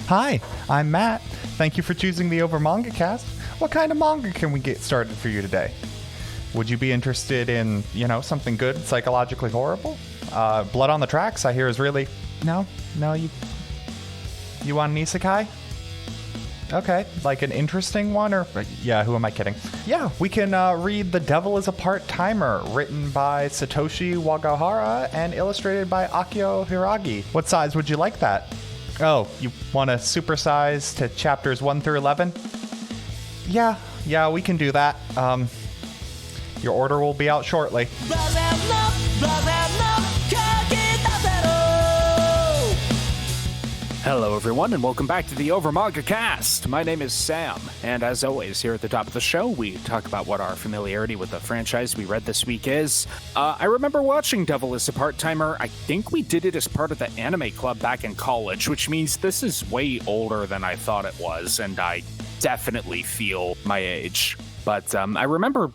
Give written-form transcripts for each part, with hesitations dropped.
Hi, I'm Matt. Thank you for choosing the Over Manga Cast. What kind of manga can we get started for you today? Would you be interested in, something good, psychologically horrible? Blood on the Tracks, I hear, is really... No, you want an isekai? Okay, like an interesting one, or... Yeah, who am I kidding? Yeah, we can read The Devil is a Part-Timer, written by Satoshi Wagahara and illustrated by Akio Hiiragi. What size would you like that? Oh, you want to supersize to chapters 1 through 11? Yeah, we can do that. Your order will be out shortly. Hello everyone, and welcome back to the Over Manga Cast. My name is Sam, and as always, here at the top of the show, we talk about what our familiarity with the franchise we read this week is. I remember watching Devil is a Part-Timer. I think we did it as part of the anime club back in college, which means this is way older than I thought it was, and I definitely feel my age. But I remember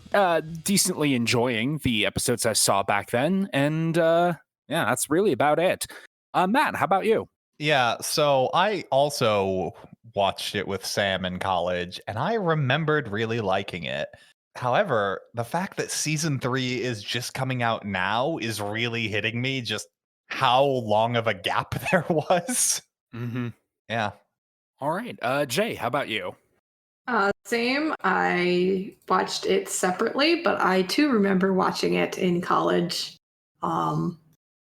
decently enjoying the episodes I saw back then, and that's really about it. Matt, how about you? Yeah, so I also watched it with Sam in college, and I remembered really liking it. However, the fact that season 3 is just coming out now is really hitting me, just how long of a gap there was. Mm-hmm. Yeah. All right. Jay, how about you? Same. I watched it separately, but I too remember watching it in college.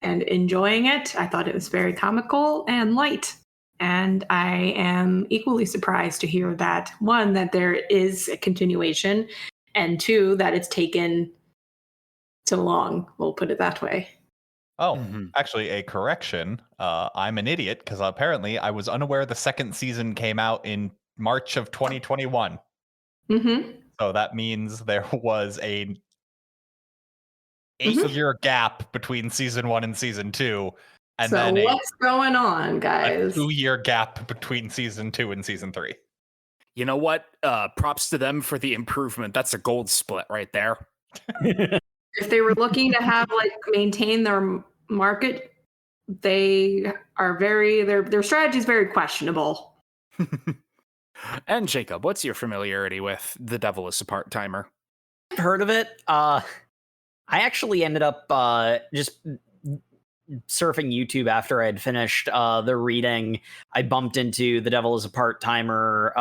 And enjoying it. I thought it was very comical and light. And I am equally surprised to hear that, one, that there is a continuation, and two, that it's taken so long. We'll put it that way. Oh, Actually, a correction. I'm an idiot because apparently I was unaware the second season came out in March of 2021. Mm-hmm. So that means there was a 8-year gap between season 1 and season 2, and so then what's going on, guys? a 2-year gap between season 2 and season 3. You know what? Props to them for the improvement. That's a gold split right there. If they were looking to have maintain their market, they are their strategy is very questionable. And Jacob, what's your familiarity with The Devil is a Part-Timer? I've heard of it. I actually ended up just surfing YouTube after I had finished the reading. I bumped into The Devil is a Part-Timer,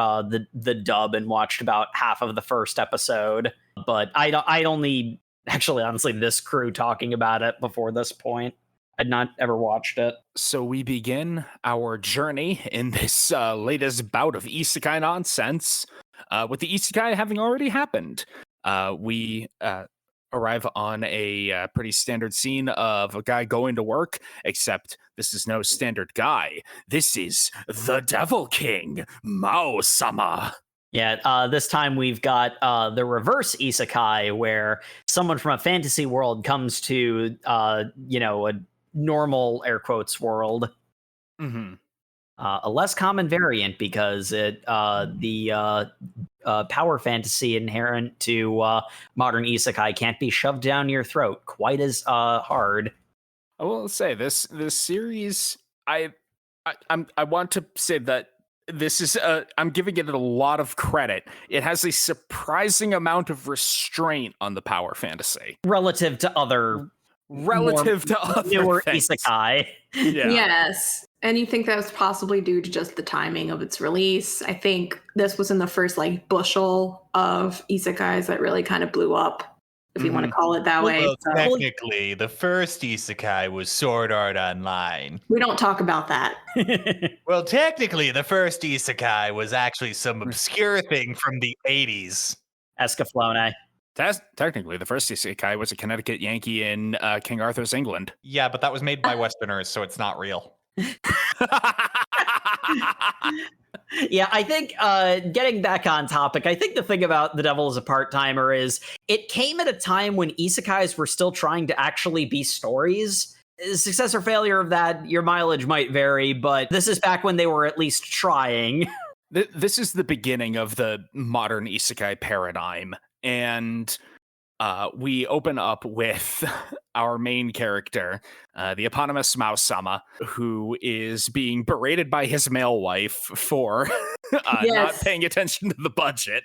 the dub, and watched about half of the first episode. But I'd only actually, honestly, this crew talking about it before this point. I'd not ever watched it. So we begin our journey in this latest bout of isekai nonsense, with the isekai having already happened. We arrive on a pretty standard scene of a guy going to work, except this is no standard guy. This is the Devil King, Mao-sama. Yeah, this time we've got the reverse isekai, where someone from a fantasy world comes to, a normal, air quotes, world. Mm-hmm. A less common variant because the power fantasy inherent to modern isekai can't be shoved down your throat quite as hard. I will say this series, I want to say that this is I'm giving it a lot of credit. It has a surprising amount of restraint on the power fantasy relative to other newer things. Isekai. Yeah. Yes. And you think that was possibly due to just the timing of its release? I think this was in the first bushel of isekais that really kind of blew up, if you want to call it that way. Well, technically, the first isekai was Sword Art Online. We don't talk about that. Well, technically, the first isekai was actually some obscure thing from the 80s. Escaflowne. Technically, the first isekai was a Connecticut Yankee in King Arthur's England. Yeah, but that was made by Westerners, so it's not real. Yeah, I think getting back on topic, I think the thing about The Devil is a Part-Timer is it came at a time when isekais were still trying to actually be stories. Success or failure of that, your mileage might vary, but this is back when they were at least trying. This is the beginning of the modern isekai paradigm, and we open up with our main character, the eponymous Mouse-sama, who is being berated by his male wife for not Yes. paying attention to the budget.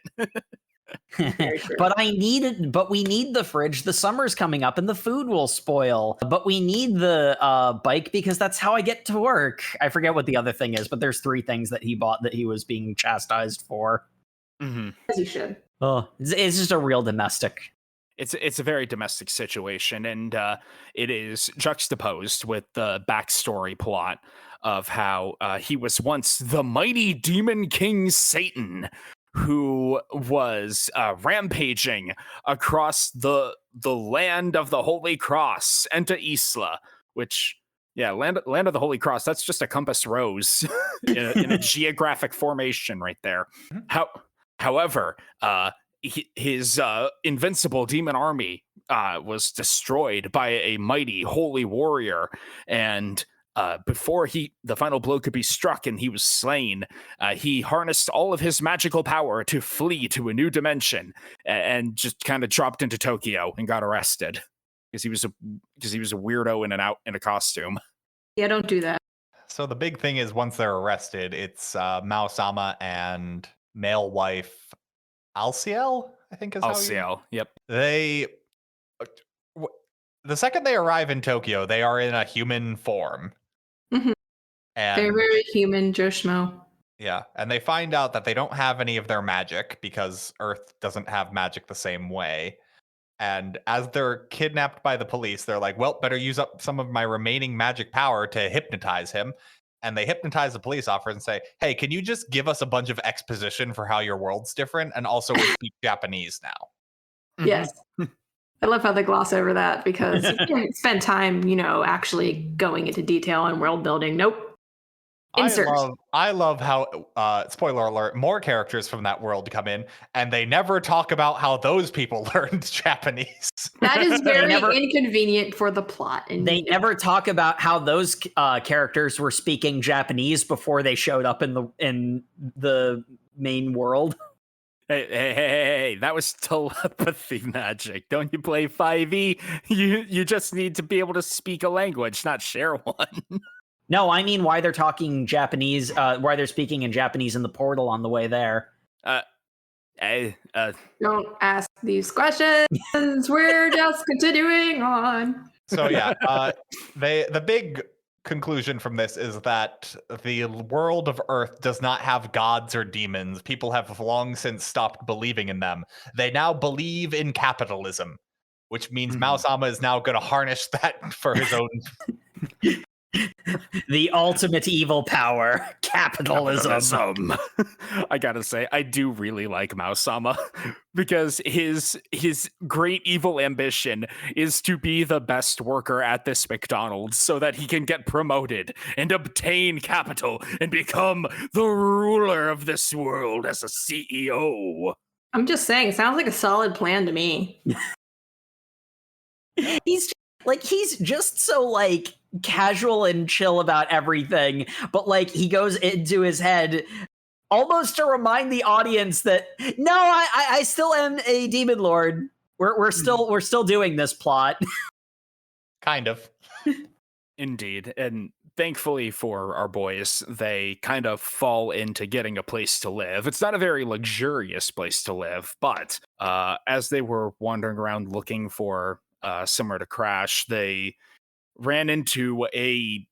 Very true. But we need the fridge. The summer's coming up and the food will spoil. But we need the bike because that's how I get to work. I forget what the other thing is, but there's 3 things that he bought that he was being chastised for. Mm-hmm. As you should. Oh, it's just a real domestic. It's a very domestic situation, and it is juxtaposed with the backstory plot of how he was once the mighty demon king Satan, who was rampaging across the land of the Holy Cross, Enta Isla, which, yeah, land of the Holy Cross, that's just a compass rose in a geographic formation right there. However, his invincible demon army was destroyed by a mighty holy warrior, and before the final blow could be struck and he was slain, he harnessed all of his magical power to flee to a new dimension and just kind of dropped into Tokyo and got arrested because he was a weirdo in a costume. Yeah, don't do that. So the big thing is once they're arrested, it's Mao-sama and male wife Alciel, I think is how Alciel, yep. They the second they arrive in Tokyo, they are in a human form. Mhm. And They're very human, Joe Schmo. yeah, and they find out that they don't have any of their magic because Earth doesn't have magic the same way. And as they're kidnapped by the police, they're like, well, better use up some of my remaining magic power to hypnotize him. And they hypnotize the police officer and say, hey, can you just give us a bunch of exposition for how your world's different? And also we speak Japanese now. Mm-hmm. Yes. I love how they gloss over that because you can spend time, actually going into detail and world building. Nope. Insert. I love how, spoiler alert, more characters from that world come in, and they never talk about how those people learned Japanese. That is very inconvenient for the plot. And They never talk about how those characters were speaking Japanese before they showed up in the main world. Hey, that was telepathy magic. Don't you play 5e? You just need to be able to speak a language, not share one. No, I mean why they're talking Japanese, why they're speaking in Japanese in the portal on the way there. Don't ask these questions. We're just continuing on. So yeah, the big conclusion from this is that the world of Earth does not have gods or demons. People have long since stopped believing in them. They now believe in capitalism, which means Mao-sama is now going to harness that for his own. The ultimate evil power, capitalism. I gotta say, I do really like Mao-sama because his great evil ambition is to be the best worker at this McDonald's so that he can get promoted and obtain capital and become the ruler of this world as a CEO. I'm just saying, it sounds like a solid plan to me. He's just so casual and chill about everything, but he goes into his head almost to remind the audience that no, I still am a demon lord. We're still doing this plot. Kind of. Indeed. And thankfully for our boys, they kind of fall into getting a place to live. It's not a very luxurious place to live, but as they were wandering around looking for somewhere to crash, they ran into a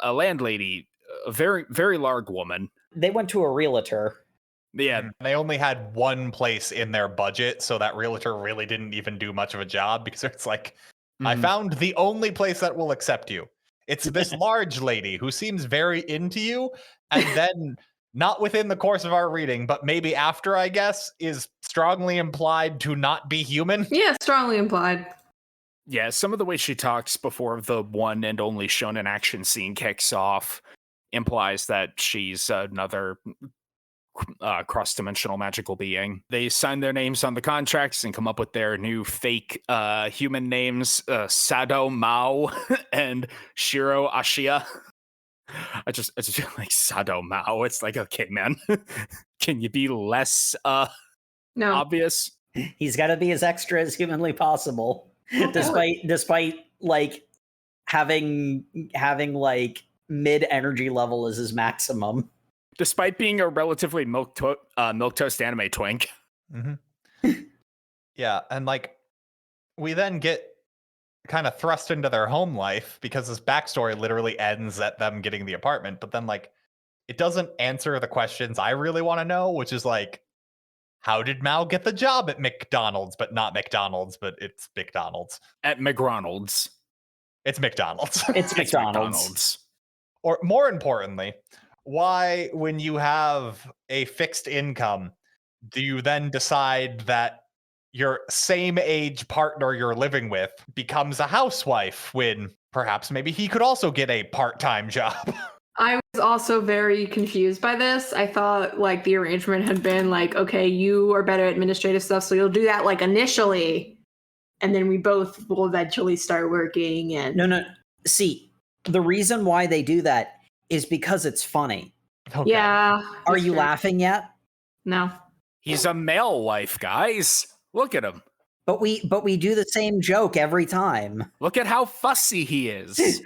landlady, a very, very large woman. They went to a realtor. Yeah. They only had one place in their budget, so that realtor really didn't even do much of a job because it's like, I found the only place that will accept you. It's this large lady who seems very into you, and then not within the course of our reading, but maybe after, I guess, is strongly implied to not be human. Yeah, strongly implied. Yeah, some of the way she talks before the one and only shonen action scene kicks off implies that she's another cross-dimensional magical being. They sign their names on the contracts and come up with their new fake human names, Sado Mao and Shiro Ashia. I just like Sado Mao. It's like, okay, man, can you be less No. obvious? He's got to be as extra as humanly possible, despite like having like mid energy level as his maximum. Despite being a relatively milk toast anime twink. Mm-hmm. Yeah, and like we then get kind of thrust into their home life because this backstory literally ends at them getting the apartment, but then like it doesn't answer the questions I really want to know, which is like, how did Mao get the job at McDonald's, but not McDonald's, but it's McDonald's? At McDonald's. It's McDonald's. It's McDonald's. Or more importantly, why, when you have a fixed income, do you then decide that your same age partner you're living with becomes a housewife when perhaps maybe he could also get a part-time job? I was also very confused by this. I thought like the arrangement had been like, okay, you are better at administrative stuff, so you'll do that like initially, and then we both will eventually start working. And no. See, the reason why they do that is because it's funny. Okay. Yeah. Are you laughing yet? No. He's a male wife, guys. Look at him. But we do the same joke every time. Look at how fussy he is.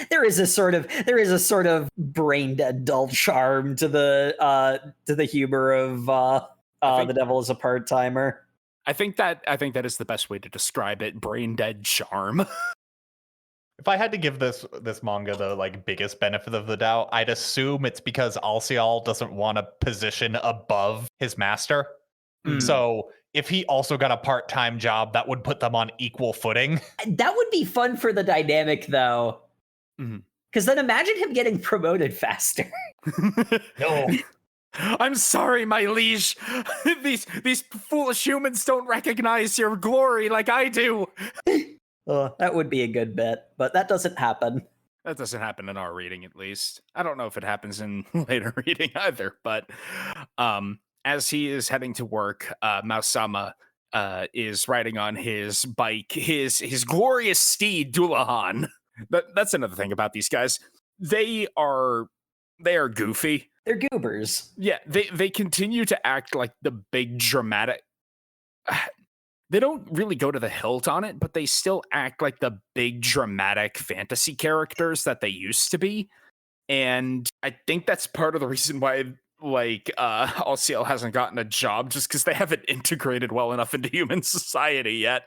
There is a sort of brain dead dull charm to the humor of The Devil is a Part-Timer. I think that is the best way to describe it. Brain dead charm. If I had to give this manga the like biggest benefit of the doubt, I'd assume it's because Alcial doesn't want a position above his master. So if he also got a part-time job, that would put them on equal footing. That would be fun for the dynamic, though. Because then imagine him getting promoted faster. No. I'm sorry, my liege. These foolish humans don't recognize your glory like I do. That would be a good bit, but that doesn't happen. That doesn't happen in our reading, at least. I don't know if it happens in later reading either, but as he is heading to work, Mausama is riding on his bike, his glorious steed, Dullahan. That's another thing about these guys. They are goofy. They're goobers. Yeah, they continue to act like the big dramatic. They don't really go to the hilt on it, but they still act like the big dramatic fantasy characters that they used to be. And I think that's part of the reason why Alciel hasn't gotten a job, just because they haven't integrated well enough into human society yet.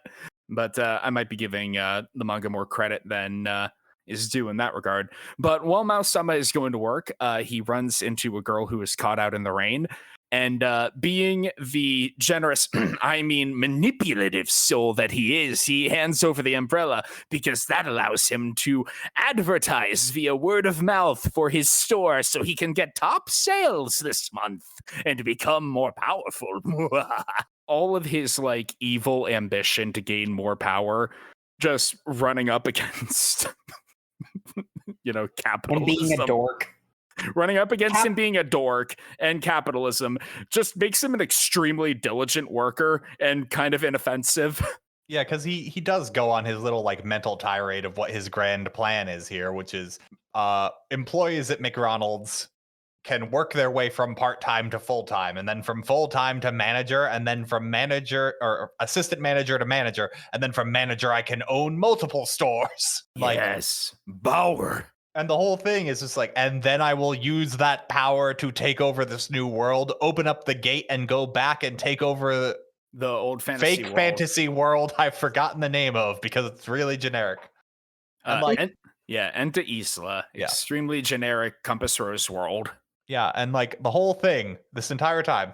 But I might be giving the manga more credit than is due in that regard. But while Mausama is going to work, he runs into a girl who is caught out in the rain. And being the generous, I mean manipulative soul that he is, he hands over the umbrella because that allows him to advertise via word of mouth for his store so he can get top sales this month and become more powerful. All of his like evil ambition to gain more power just running up against capitalism. And being a dork. Running up against him being a dork and capitalism just makes him an extremely diligent worker and kind of inoffensive. Yeah, because he does go on his little like mental tirade of what his grand plan is here, which is employees at McDonald's can work their way from part-time to full-time, and then from full-time to manager, and then from manager or assistant manager to manager, and then from manager I can own multiple stores. Yes, Bauer. And the whole thing is just like, and then I will use that power to take over this new world, open up the gate, and go back and take over the old fantasy fantasy world I've forgotten the name of because it's really generic. Enta Isla, extremely generic Compass Rose world. Yeah, and like the whole thing, this entire time,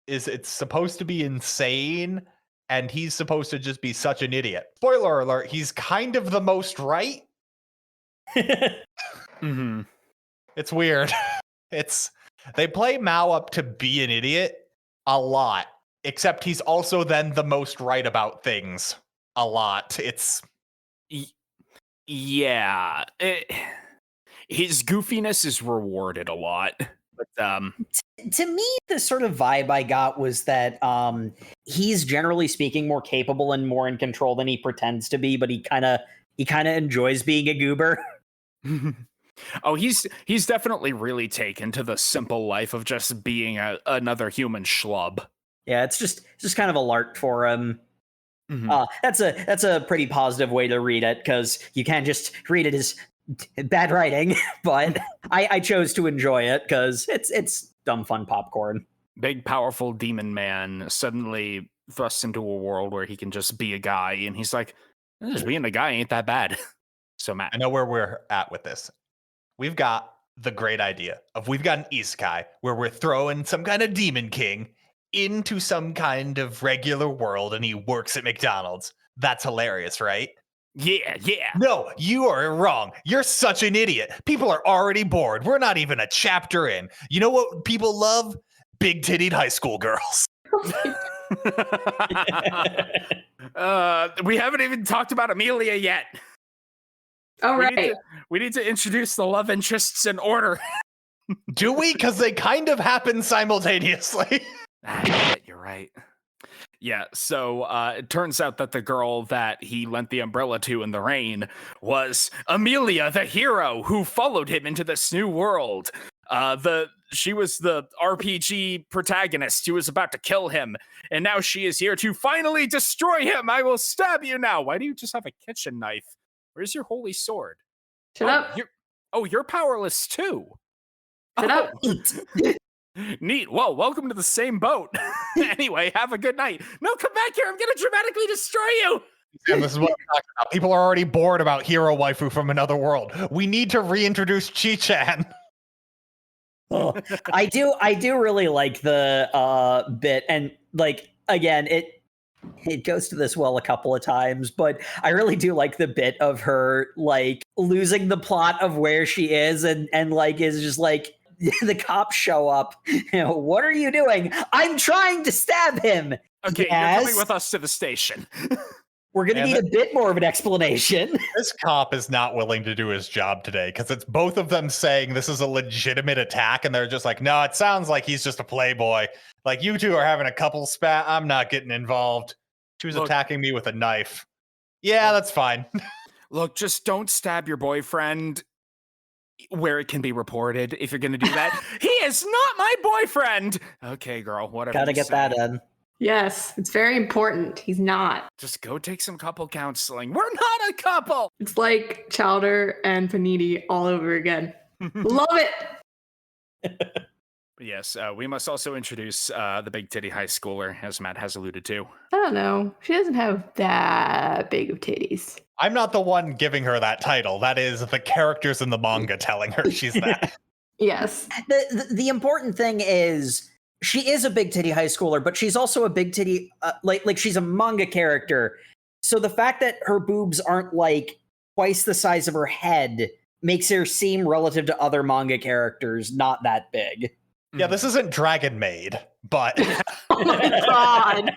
is it's supposed to be insane, and he's supposed to just be such an idiot. Spoiler alert, he's kind of the most right. Mm-hmm. It's weird. They play Mao up to be an idiot a lot, except he's also then the most right about things a lot. His goofiness is rewarded a lot. But to me, the sort of vibe I got was that he's generally speaking more capable and more in control than he pretends to be, but he kind of enjoys being a goober. Oh, he's definitely really taken to the simple life of just being another human schlub. Yeah, it's just kind of a lark for him. Mhm. That's a pretty positive way to read it, because you can't just read it as bad writing. But I chose to enjoy it because it's dumb fun popcorn. Big, powerful demon man suddenly thrusts into a world where he can just be a guy, and he's like, just being a guy ain't that bad. So, Matt. I know where we're at with this. We've got the great idea of we've got an isekai where we're throwing some kind of demon king into some kind of regular world and he works at McDonald's. That's hilarious, right? Yeah. No, you are wrong. You're such an idiot. People are already bored. We're not even a chapter in. You know what people love? Big tittied high school girls. We haven't even talked about Amelia yet. Oh, right. We need to introduce the love interests in order. Do we? Because they kind of happen simultaneously. You're right. Yeah, so it turns out that the girl that he lent the umbrella to in the rain was Amelia, the hero, who followed him into this new world. She was the RPG protagonist who was about to kill him, and now she is here to finally destroy him. I will stab you now. Why do you just have a kitchen knife? Where's your holy sword? Shut up. You're powerless too. Shut up. Neat. Well, welcome to the same boat. Anyway, have a good night. No, come back here. I'm going to dramatically destroy you. And this is what I'm talking about. People are already bored about hero waifu from another world. We need to reintroduce Chi-chan. Oh, I do really like the bit, and like again, it goes to this well a couple of times, but I really do like the bit of her like losing the plot of where she is, and like is just like, the cops show up. What are you doing? I'm trying to stab him. Okay, yes. You're coming with us to the station. We're going to need a bit more of an explanation. This cop is not willing to do his job today because it's both of them saying this is a legitimate attack, and they're just like, no, it sounds like he's just a playboy. Like, you two are having a couple spat. I'm not getting involved. She was attacking me with a knife. Yeah, that's fine. Look, just don't stab your boyfriend where it can be reported if you're going to do that. He is not my boyfriend. Okay, girl, whatever. Gotta get that in. Yes, it's very important. He's not. Just go take some couple counseling. We're not a couple. It's like Chowder and Panini all over again. Love it. Yes, we must also introduce the big titty high schooler, as Matt has alluded to. I don't know. She doesn't have that big of titties. I'm not the one giving her that title. That is the characters in the manga telling her she's that. Yes. The important thing is she is a big titty high schooler, but she's also a big titty, like she's a manga character. So the fact that her boobs aren't like twice the size of her head makes her seem, relative to other manga characters, not that big. Yeah, this isn't Dragon Maid, but Oh my god.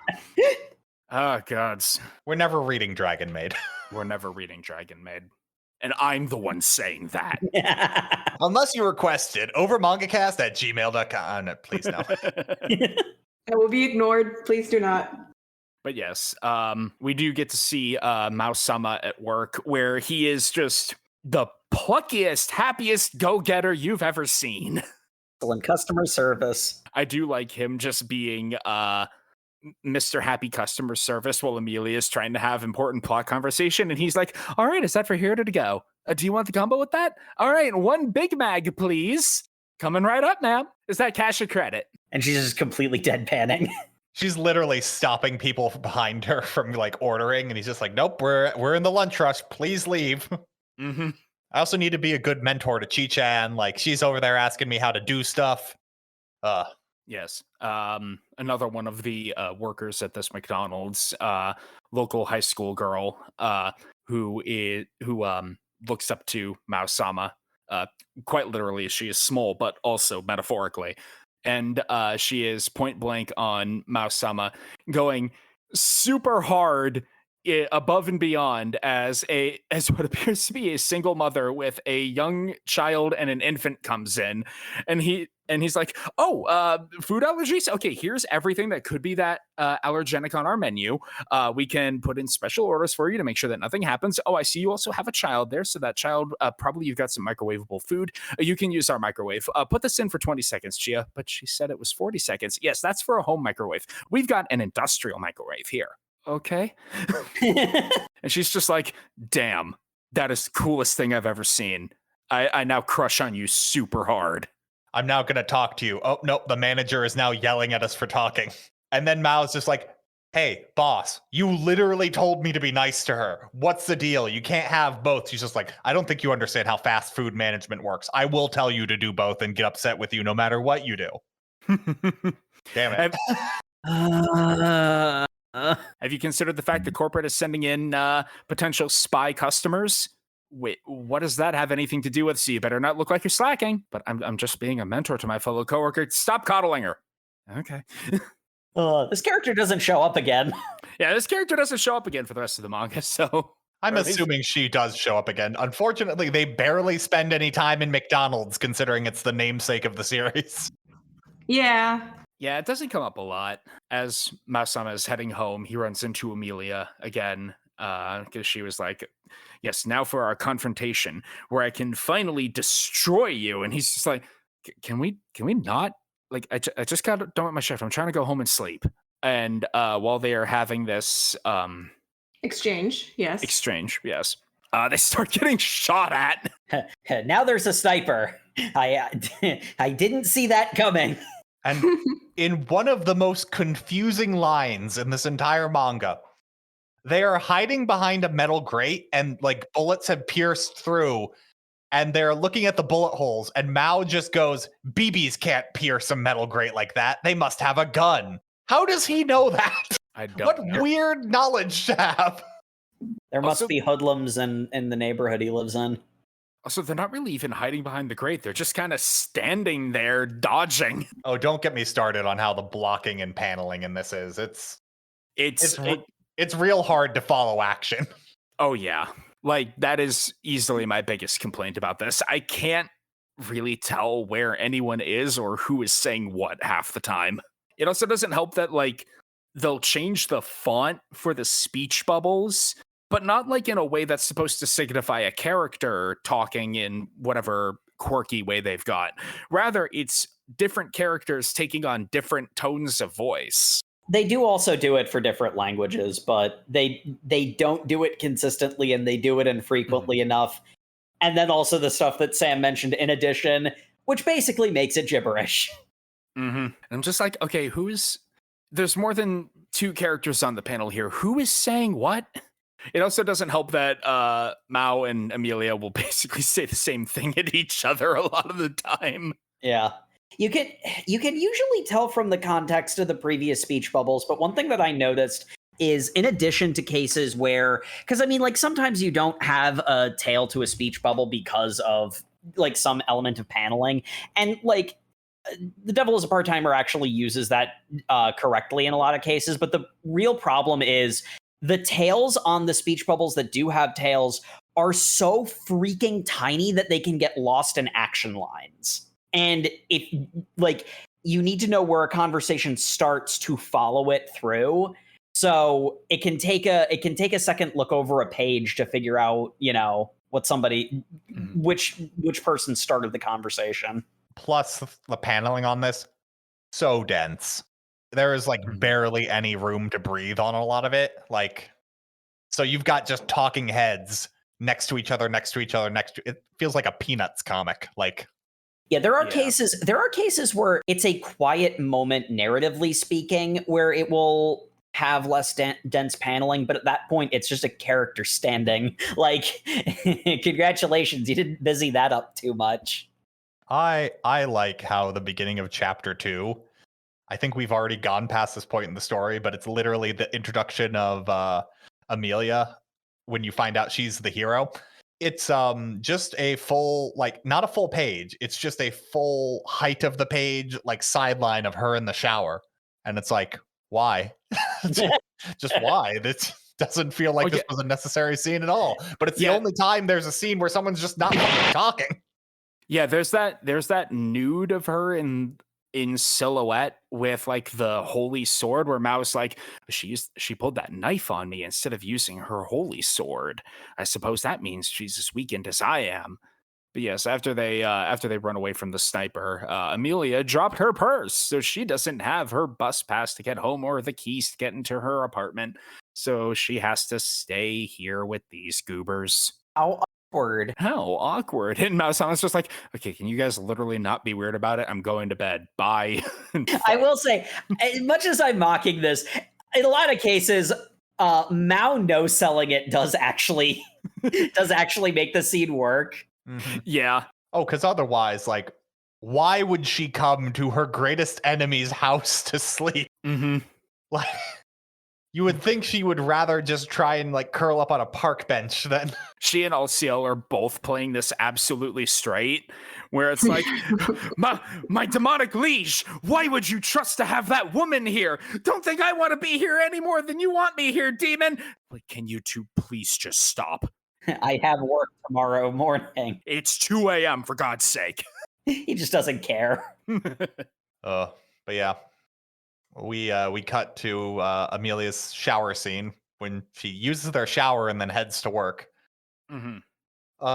Oh, gods. We're never reading Dragon Maid. We're never reading Dragon Maid. And I'm the one saying that. Unless you requested over mangacast@gmail.com. No, please no. It will be ignored. Please do not. But yes, we do get to see Mouse-sama at work, where he is just the pluckiest, happiest go-getter you've ever seen. Excellent customer service. I do like him just being Mr. Happy Customer Service while Amelia is trying to have important plot conversation, and he's like, all right, is that for here to go? Do you want the combo with that? All right, 1 Big Mac, please. Coming right up, ma'am. Is that cash or credit? And she's just completely deadpanning. She's literally stopping people behind her from like ordering, and he's just like, nope, we're in the lunch rush. Please leave. Mm-hmm. I also need to be a good mentor to Chi-chan. Like, she's over there asking me how to do stuff. Yes. Another one of the workers at this McDonald's, local high school girl, who looks up to Mouse-sama. Quite literally, she is small, but also metaphorically. And she is point blank on Mouse-sama, going super hard above and beyond as what appears to be a single mother with a young child and an infant comes in, and he's like, food allergies. Okay, here's everything that could be that allergenic on our menu. We can put in special orders for you to make sure that nothing happens. Oh, I see you also have a child there, so that child probably you've got some microwavable food. You can use our microwave. Put this in for 20 seconds, Chia. But she said it was 40 seconds. Yes, that's for a home microwave. We've got an industrial microwave here. Okay. And she's just like, damn, that is the coolest thing I've ever seen. I now crush on you super hard. I'm now going to talk to you. Oh, nope. The manager is now yelling at us for talking. And then Mao's just like, hey, boss, you literally told me to be nice to her. What's the deal? You can't have both. She's just like, I don't think you understand how fast food management works. I will tell you to do both and get upset with you no matter what you do. Damn it. Have you considered the fact that corporate is sending in potential spy customers? Wait, what does that have anything to do with? So you better not look like you're slacking. But I'm just being a mentor to my fellow coworker. Stop coddling her. Okay. This character doesn't show up again. Yeah, this character doesn't show up again for the rest of the manga. So I'm assuming she does show up again. Unfortunately, they barely spend any time in McDonald's, considering it's the namesake of the series. Yeah. Yeah, it doesn't come up a lot. As Masama is heading home, he runs into Amelia again, because she was like, yes, now for our confrontation, where I can finally destroy you. And he's just like, can we not? Like, I just got done with my shift. I'm trying to go home and sleep. And while they are having this exchange, yes. They start getting shot at. Now there's a sniper. I didn't see that coming. And in one of the most confusing lines in this entire manga, they are hiding behind a metal grate and like bullets have pierced through and they're looking at the bullet holes and Mao just goes, BBs can't pierce a metal grate like that. They must have a gun. How does he know that? I don't What know. weird knowledge to have. There must be hoodlums in the neighborhood he lives in. Also, they're not really even hiding behind the grate. They're just kind of standing there, dodging. Oh, don't get me started on how the blocking and paneling in this is. It's real hard to follow action. Oh, yeah. Like, that is easily my biggest complaint about this. I can't really tell where anyone is or who is saying what half the time. It also doesn't help that, like, they'll change the font for the speech bubbles, but not like in a way that's supposed to signify a character talking in whatever quirky way they've got. Rather, it's different characters taking on different tones of voice. They do also do it for different languages, but they don't do it consistently and they do it infrequently enough. And then also the stuff that Sam mentioned in addition, which basically makes it gibberish. Mm-hmm. I'm just like, okay, there's more than two characters on the panel here. Who is saying what? It also doesn't help that Mao and Amelia will basically say the same thing at each other a lot of the time. Yeah. You can usually tell from the context of the previous speech bubbles, but one thing that I noticed is in addition to cases where, because I mean, like sometimes you don't have a tail to a speech bubble because of like some element of paneling, and like The Devil is a Part-Timer actually uses that correctly in a lot of cases, but the real problem is the tails on the speech bubbles that do have tails are so freaking tiny that they can get lost in action lines. And if like you need to know where a conversation starts to follow it through. So it can take a second look over a page to figure out, you know, what somebody which person started the conversation. Plus the paneling on this, so dense. There is like barely any room to breathe on a lot of it. Like, so you've got just talking heads next to each other. It feels like a Peanuts comic. Like, yeah, there are cases where it's a quiet moment, narratively speaking, where it will have less dense paneling, but at that point, it's just a character standing. Like, congratulations, you didn't busy that up too much. I like how the beginning of chapter 2, I think we've already gone past this point in the story, but it's literally the introduction of Amelia when you find out she's the hero. It's just a full, like, not a full page. It's just a full height of the page, like sideline of her in the shower. And it's like, why? Just why? doesn't feel like this was a necessary scene at all. But it's the only time there's a scene where someone's just not talking. Yeah, there's that nude of her in silhouette with like the holy sword where Mao's like, she pulled that knife on me instead of using her holy sword. I suppose that means she's as weakened as I am. But yes, after they run away from the sniper, Amelia dropped her purse, so she doesn't have her bus pass to get home or the keys to get into her apartment. So she has to stay here with these goobers. How awkward. How awkward. And Mao-sama's just like, okay, can you guys literally not be weird about it? I'm going to bed. Bye. I will say, as much as I'm mocking this, in a lot of cases, Mao no-selling it does actually make the scene work. Mm-hmm. Yeah. Oh, because otherwise, like, why would she come to her greatest enemy's house to sleep? Mm-hmm. Like, you would think she would rather just try and like curl up on a park bench than. She and Alciel are both playing this absolutely straight, where it's like, my demonic liege, why would you trust to have that woman here? Don't think I want to be here any more than you want me here, demon. Like, can you two please just stop? I have work tomorrow morning. It's 2 a.m. for God's sake. He just doesn't care. But yeah, we cut to Amelia's shower scene when she uses their shower and then heads to work. Mm-hmm.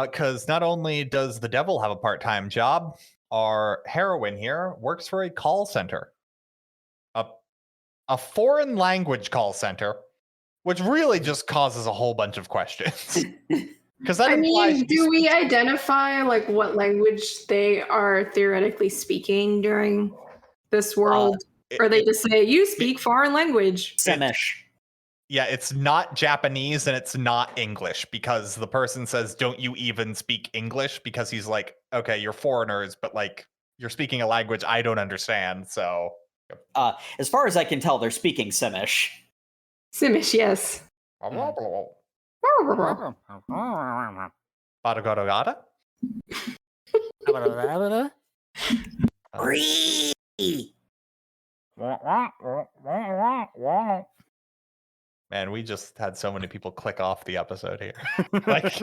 Because not only does the devil have a part-time job, our heroine here works for a call center, a foreign language call center, which really just causes a whole bunch of questions. Because that implies. Do we identify like what language they are theoretically speaking during this world, or they just say you speak foreign language? Semish. Yeah, it's not Japanese and it's not English, because the person says, "Don't you even speak English?" Because he's like, "Okay, you're foreigners, but like you're speaking a language I don't understand." So, as far as I can tell, they're speaking Simish. Simish, yes. Badagada? Man, we just had so many people click off the episode here. Like,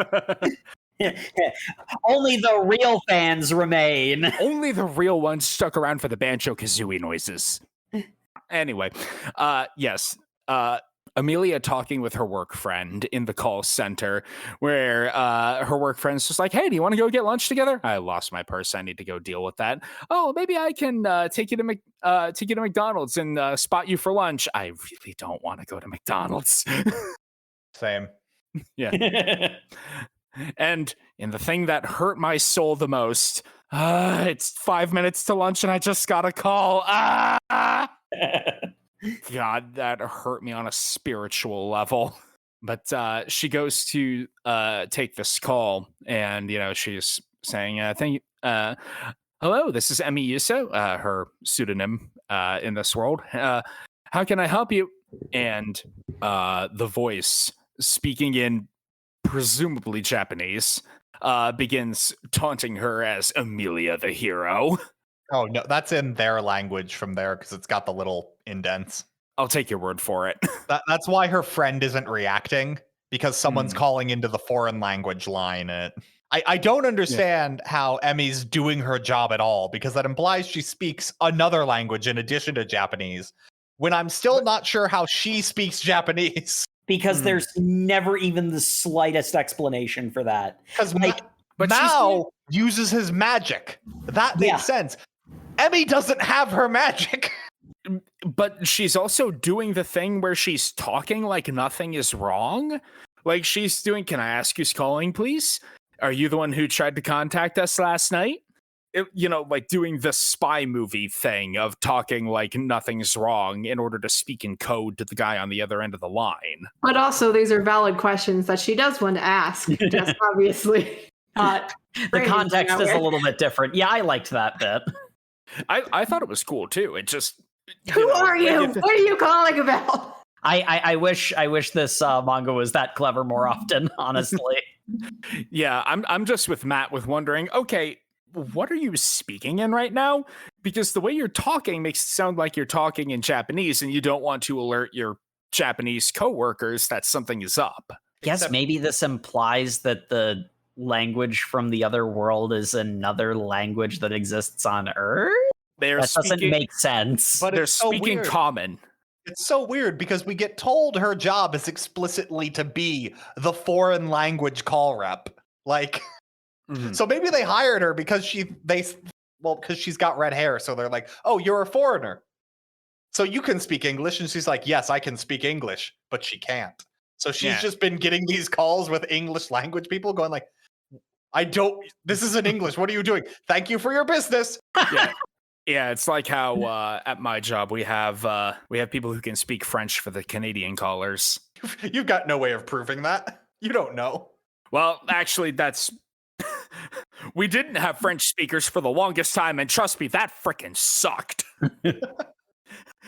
only the real fans remain. Only the real ones stuck around for the Banjo-Kazooie noises. Anyway, yes. Amelia talking with her work friend in the call center, where her work friend's just like, hey, do you want to go get lunch together? I lost my purse. I need to go deal with that. Oh, maybe I can take you to McDonald's and spot you for lunch. I really don't want to go to McDonald's. Same. Yeah. And in the thing that hurt my soul the most, it's 5 minutes to lunch and I just got a call. God, that hurt me on a spiritual level. But she goes to take this call, and she's saying, hello, this is Emi Yuso, her pseudonym in this world. How can I help you? And the voice, speaking in presumably Japanese, begins taunting her as Amelia the hero. Oh, no, that's in their language from there because it's got the little indents. I'll take your word for it. That's why her friend isn't reacting, because someone's calling into the foreign language line. And I don't understand how Emmy's doing her job at all, because that implies she speaks another language in addition to Japanese, when I'm still not sure how she speaks Japanese. Because there's never even the slightest explanation for that. Because Mao uses his magic. That makes sense. Emmy doesn't have her magic. But she's also doing the thing where she's talking like nothing is wrong. Like she's doing, can I ask who's calling, please? Are you the one who tried to contact us last night? Like doing the spy movie thing of talking like nothing's wrong in order to speak in code to the guy on the other end of the line. But also, these are valid questions that she does want to ask. Just obviously. The context is a little bit different. Yeah, I liked that bit. I thought it was cool too. It just who are you? What are you calling about? I wish this manga was that clever more often, honestly. Yeah, I'm just with Matt with wondering, okay, what are you speaking in right now? Because the way you're talking makes it sound like you're talking in Japanese and you don't want to alert your Japanese coworkers that something is up. Guess maybe this implies that the language from the other world is another language that exists on Earth? That doesn't make sense. But they're speaking common. It's so weird because we get told her job is explicitly to be the foreign language call rep. Like, so maybe they hired her because because she's got red hair. So they're like, oh, you're a foreigner, so you can speak English. And she's like, yes, I can speak English, but she can't. So she's just been getting these calls with English language people going like, this isn't English. What are you doing? Thank you for your business. Yeah. Yeah, it's like how at my job we have people who can speak French for the Canadian callers. You've got no way of proving that. You don't know. Well, actually, we didn't have French speakers for the longest time, and trust me, that frickin' sucked.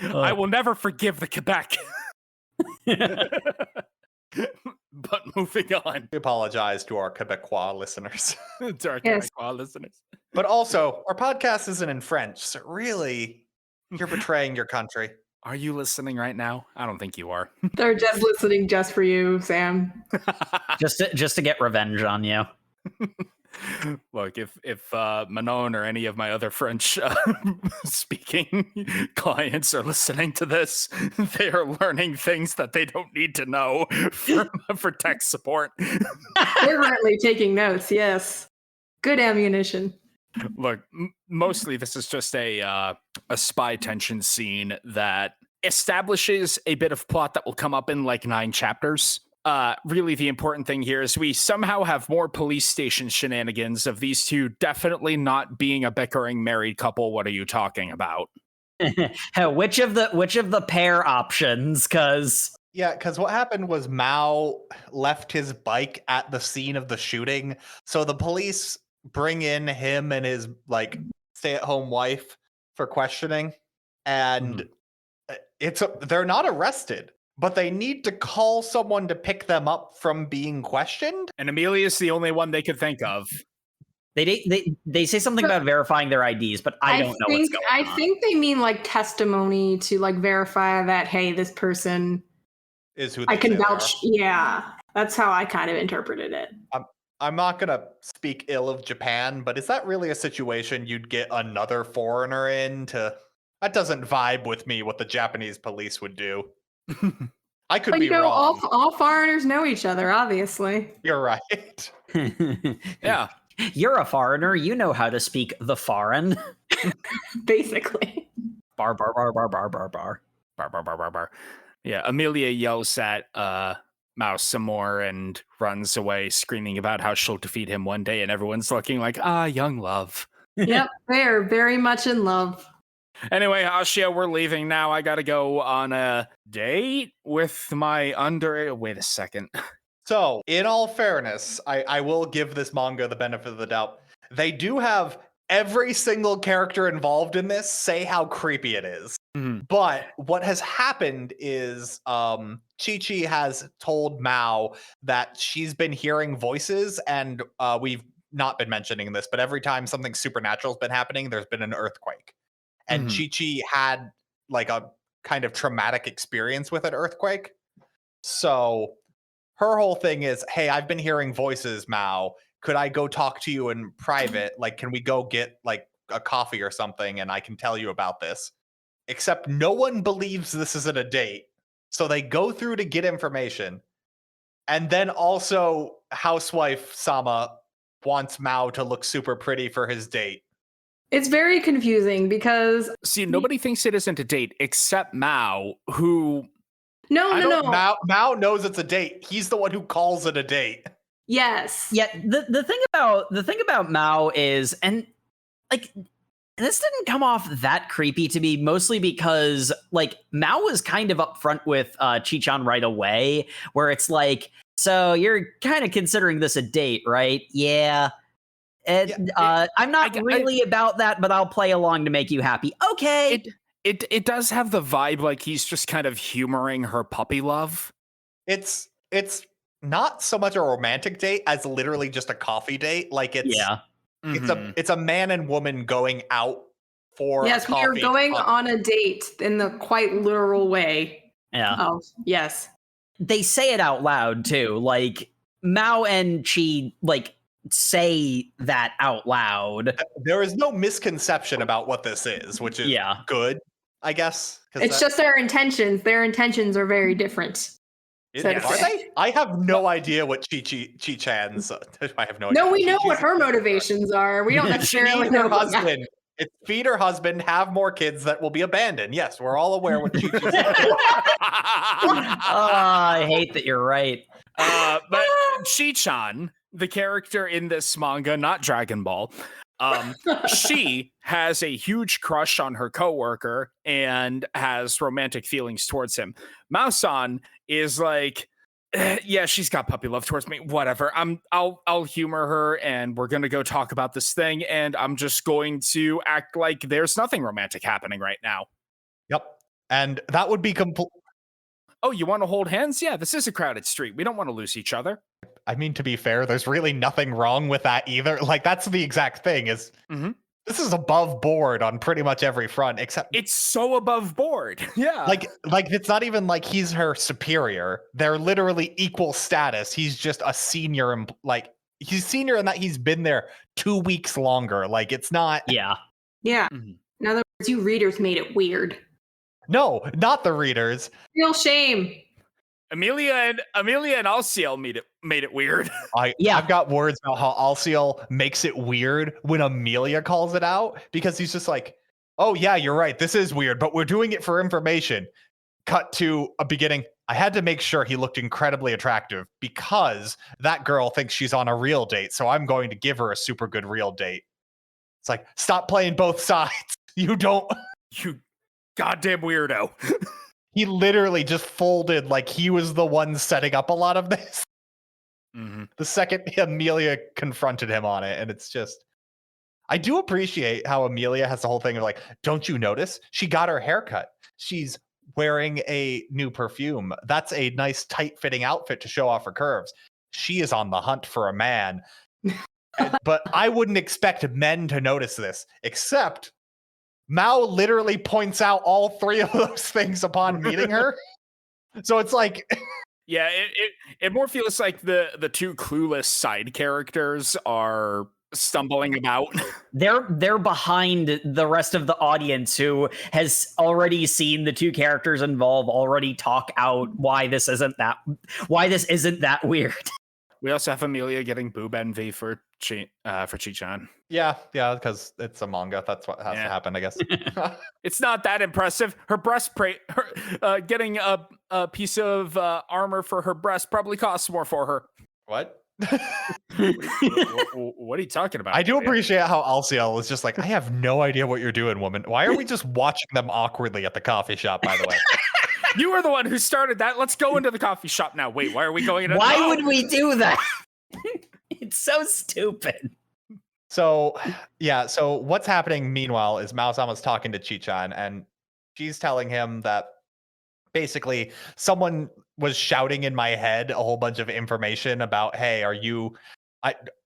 I will never forgive the Quebec. But moving on. We apologize to our Quebecois listeners. Quebecois listeners. But also, our podcast isn't in French, so really, you're betraying your country. Are you listening right now? I don't think you are. They're just listening just for you, Sam. just to get revenge on you. Look, if Manon or any of my other French speaking clients are listening to this, they are learning things that they don't need to know for tech support. They're currently taking notes, yes. Good ammunition. Look, mostly this is just a spy tension scene that establishes a bit of plot that will come up in like 9 chapters. Really, the important thing here is we somehow have more police station shenanigans of these two definitely not being a bickering married couple. What are you talking about? Which of the pair options? Because what happened was Mao left his bike at the scene of the shooting, so the police bring in him and his like stay-at-home wife for questioning, and they're not arrested. But they need to call someone to pick them up from being questioned. And Amelia's the only one they could think of. They say something about verifying their IDs, but I don't know what's going on. I think they mean like testimony to like verify that, hey, this person is who I can vouch. Yeah, that's how I kind of interpreted it. I'm not going to speak ill of Japan, but is that really a situation you'd get another foreigner in to? That doesn't vibe with me what the Japanese police would do. I could be wrong. All foreigners know each other, obviously. You're right. Yeah. You're a foreigner. You know how to speak the foreign. Basically. Bar. Yeah, Amelia yells at Mouse some more and runs away, screaming about how she'll defeat him one day, and everyone's looking like, young love. Yep, they're very much in love. Anyway, Ashia, we're leaving now. I gotta go on a date with my Wait a second. So, in all fairness, I will give this manga the benefit of the doubt. They do have every single character involved in this say how creepy it is. Mm-hmm. But what has happened is Chi-Chi has told Mao that she's been hearing voices, and we've not been mentioning this, but every time something supernatural has been happening, there's been an earthquake. And Chi-Chi had like a kind of traumatic experience with an earthquake. So her whole thing is, hey, I've been hearing voices, Mao. Could I go talk to you in private? Like, can we go get like a coffee or something and I can tell you about this? Except no one believes this isn't a date. So they go through to get information. And then also Housewife Sama wants Mao to look super pretty for his date. It's very confusing because... See, nobody thinks it isn't a date except Mao, who... No. Mao knows it's a date. He's the one who calls it a date. Yes. Yeah, the thing about Mao is, and like, this didn't come off that creepy to me, mostly because like Mao was kind of upfront with Chi-chan right away, where it's like, so you're kind of considering this a date, right? Yeah. I'm not really about that, but I'll play along to make you happy. Okay. It does have the vibe like he's just kind of humoring her puppy love. It's not so much a romantic date as literally just a coffee date. Like it's a man and woman going out for yes, coffee. we are going on a date in the quite literal way. Yeah. Oh, yes. They say it out loud too. Like Mao and Chi like say that out loud. There is no misconception about what this is, which is good, I guess. It's just their intentions. Their intentions are very different. Are they? I have no idea what Chi-Chan's. I have no idea. No, we know what her motivations are. We don't necessarily know her husband. It's feed her husband, have more kids that will be abandoned. Yes, we're all aware what Chi-Chi's I hate that you're right. But Chi-Chan, the character in this manga, not Dragon Ball, she has a huge crush on her coworker and has romantic feelings towards him. Mao-san is like, yeah, she's got puppy love towards me. Whatever. I'll humor her, and we're gonna go talk about this thing, and I'm just going to act like there's nothing romantic happening right now. Yep. And that would be complete. Oh, you want to hold hands? Yeah, this is a crowded street. We don't want to lose each other. I mean, to be fair, there's really nothing wrong with that either. Like, that's the exact thing is this is above board on pretty much every front, except it's so above board. Yeah. Like it's not even like he's her superior. They're literally equal status. He's just a senior and like he's senior in that he's been there 2 weeks longer. Like it's not. Yeah. In other words, you readers made it weird. No, not the readers. Real shame. Amelia and Alciel made it weird. I've got words about how Alciel makes it weird when Amelia calls it out because he's just like, oh yeah, you're right. This is weird, but we're doing it for information. Cut to a beginning. I had to make sure he looked incredibly attractive because that girl thinks she's on a real date. So I'm going to give her a super good real date. It's like, stop playing both sides. You goddamn weirdo. He literally just folded like he was the one setting up a lot of this. The second Amelia confronted him on it, and it's just, I do appreciate how Amelia has the whole thing of like, don't you notice? She got her haircut. She's wearing a new perfume. That's a nice tight-fitting outfit to show off her curves. She is on the hunt for a man. But I wouldn't expect men to notice this, except Mao literally points out all three of those things upon meeting her. So it's like... Yeah, it more feels like the two clueless side characters are stumbling about. They're behind the rest of the audience who has already seen the two characters involved already talk out why this isn't that weird. We also have Amelia getting boob envy for Chi-Chan. Yeah, because it's a manga. That's what has to happen, I guess. It's not that impressive. Her breastplate, getting a piece of armor for her breast probably costs more for her. What? What are you talking about? I do appreciate how Alciel is just like, I have no idea what you're doing, woman. Why are we just watching them awkwardly at the coffee shop, by the way? You were the one who started that. Let's go into the coffee shop now. Wait, why are we going into Why would we do that? It's so stupid. So what's happening meanwhile is Mao-sama's talking to Chi-Chan, and she's telling him that basically someone was shouting in my head a whole bunch of information about, hey, are you...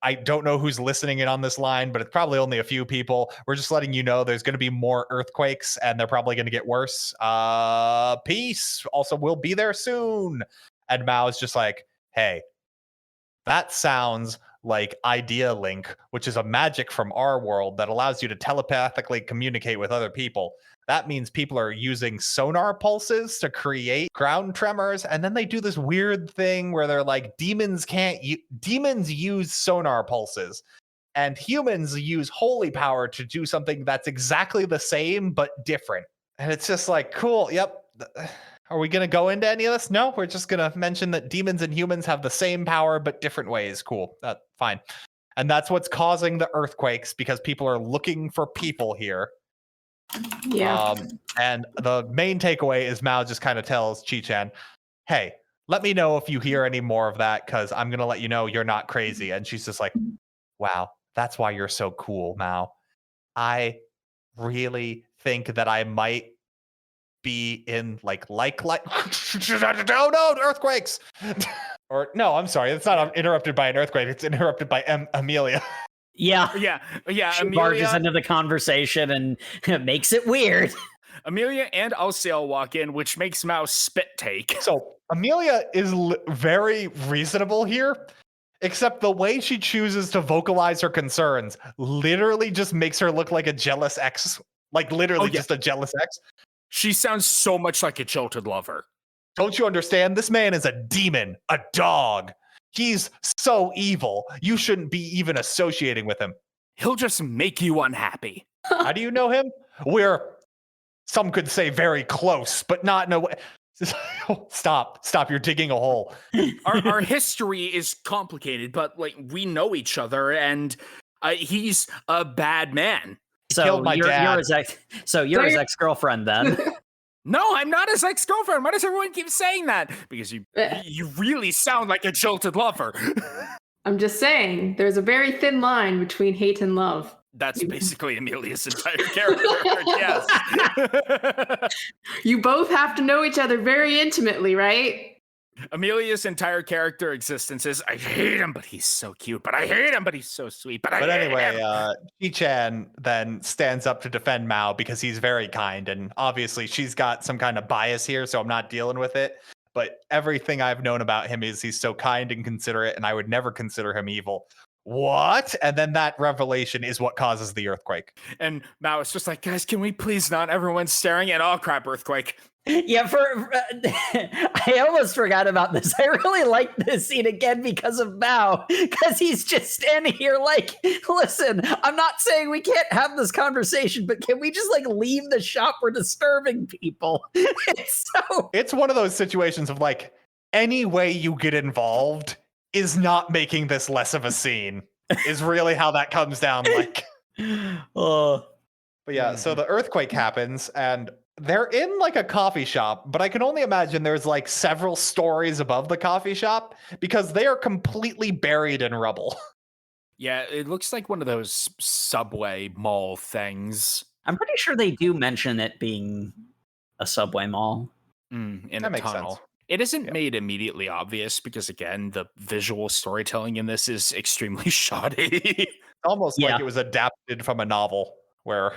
I don't know who's listening in on this line, but it's probably only a few people. We're just letting you know there's going to be more earthquakes, and they're probably going to get worse. Peace. Also, we'll be there soon. And Mao's just like, hey, that sounds like Idea Link, which is a magic from our world that allows you to telepathically communicate with other people. That means people are using sonar pulses to create ground tremors, and then they do this weird thing where they're like, demons use sonar pulses, and humans use holy power to do something that's exactly the same but different. And it's just like, cool, yep. Are we going to go into any of this? No, we're just going to mention that demons and humans have the same power but different ways. Cool, fine. And that's what's causing the earthquakes, because people are looking for people here. Yeah. And the main takeaway is Mao just kind of tells Chi-Chan, hey, let me know if you hear any more of that, because I'm going to let you know you're not crazy. And she's just like, wow, that's why you're so cool, Mao. I really think that I might be in like oh no, earthquakes. Or no, I'm sorry, it's not interrupted by an earthquake, it's interrupted by Amelia. Yeah. She Amelia barges into the conversation and makes it weird. Amelia and Alciel walk in, which makes Mouse spit take. So Amelia is very reasonable here, except the way she chooses to vocalize her concerns literally just makes her look like a jealous ex. Like literally just a jealous ex. She sounds so much like a jilted lover. Don't you understand? This man is a demon, a dog. He's so evil. You shouldn't be even associating with him. He'll just make you unhappy. How do you know him? We're, some could say, very close, but not in a way. Stop. You're digging a hole. Our history is complicated, but like we know each other, and he's a bad man. Killed my dad. You're his ex-girlfriend then. No, I'm not his ex-girlfriend. Why does everyone keep saying that? Because you really sound like a jilted lover. I'm just saying, there's a very thin line between hate and love. That's basically Amelia's entire character, yes. You both have to know each other very intimately, right? Amelia's entire character existence is, I hate him, but he's so cute. But I hate him, but he's so sweet. But anyway, Chi-chan then stands up to defend Mao because he's very kind. And obviously she's got some kind of bias here, so I'm not dealing with it. But everything I've known about him is he's so kind and considerate, and I would never consider him evil. What? And then that revelation is what causes the earthquake. And Mao is just like, guys, can we please not? Everyone's staring at, oh crap, earthquake. Yeah, I almost forgot about this. I really like this scene again because of Mao, because he's just standing here like, listen, I'm not saying we can't have this conversation, but can we just like leave the shop? We're disturbing people. It's one of those situations of like, any way you get involved is not making this less of a scene, is really how that comes down. Like, but yeah, so the earthquake happens and they're in like a coffee shop, but I can only imagine there's like several stories above the coffee shop because they are completely buried in rubble. Yeah, it looks like one of those subway mall things. I'm pretty sure they do mention it being a subway mall. In a tunnel. Sense. It isn't made immediately obvious because, again, the visual storytelling in this is extremely shoddy. Almost like it was adapted from a novel where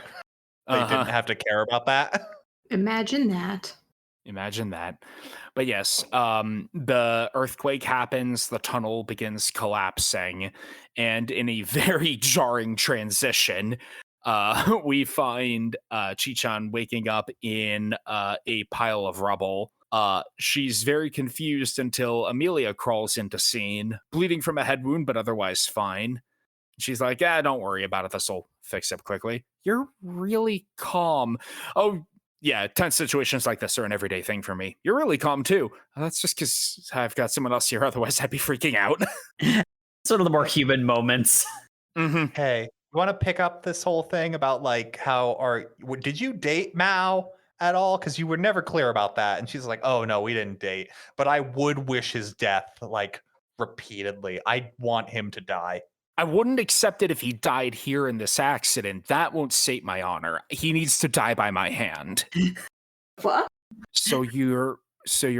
they didn't have to care about that. Imagine that. But yes, the earthquake happens, the tunnel begins collapsing, and in a very jarring transition, we find Chi-chan waking up in a pile of rubble. She's very confused until Amelia crawls into scene, bleeding from a head wound, but otherwise fine. She's like, don't worry about it. This will fix it quickly. You're really calm. Oh, yeah, tense situations like this are an everyday thing for me. You're really calm, too. That's just because I've got someone else here. Otherwise, I'd be freaking out. It's one of the more human moments. Mm-hmm. Hey, you want to pick up this whole thing about, like, did you date Mao at all? Because you were never clear about that. And she's like, oh, no, we didn't date. But I would wish his death, like, repeatedly. I want him to die. I wouldn't accept it if he died here in this accident. That won't sate my honor. He needs to die by my hand. What? So you're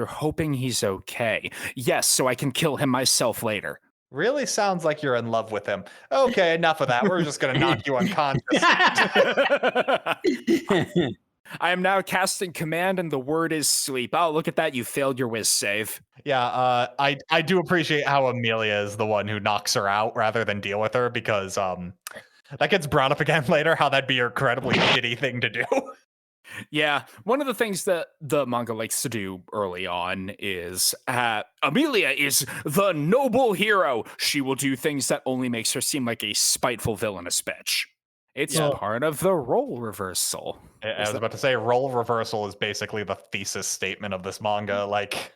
hoping he's okay. Yes, so I can kill him myself later. Really sounds like you're in love with him. Okay, enough of that. We're just going to knock you unconscious. I am now casting command and the word is sleep. Oh, look at that. You failed your whiz save. Yeah, I do appreciate how Amelia is the one who knocks her out rather than deal with her because that gets brought up again later, how that'd be an incredibly shitty thing to do. Yeah, one of the things that the manga likes to do early on is Amelia is the noble hero. She will do things that only makes her seem like a spiteful villainous bitch. It's part of the role reversal. I was about to say, role reversal is basically the thesis statement of this manga. Like,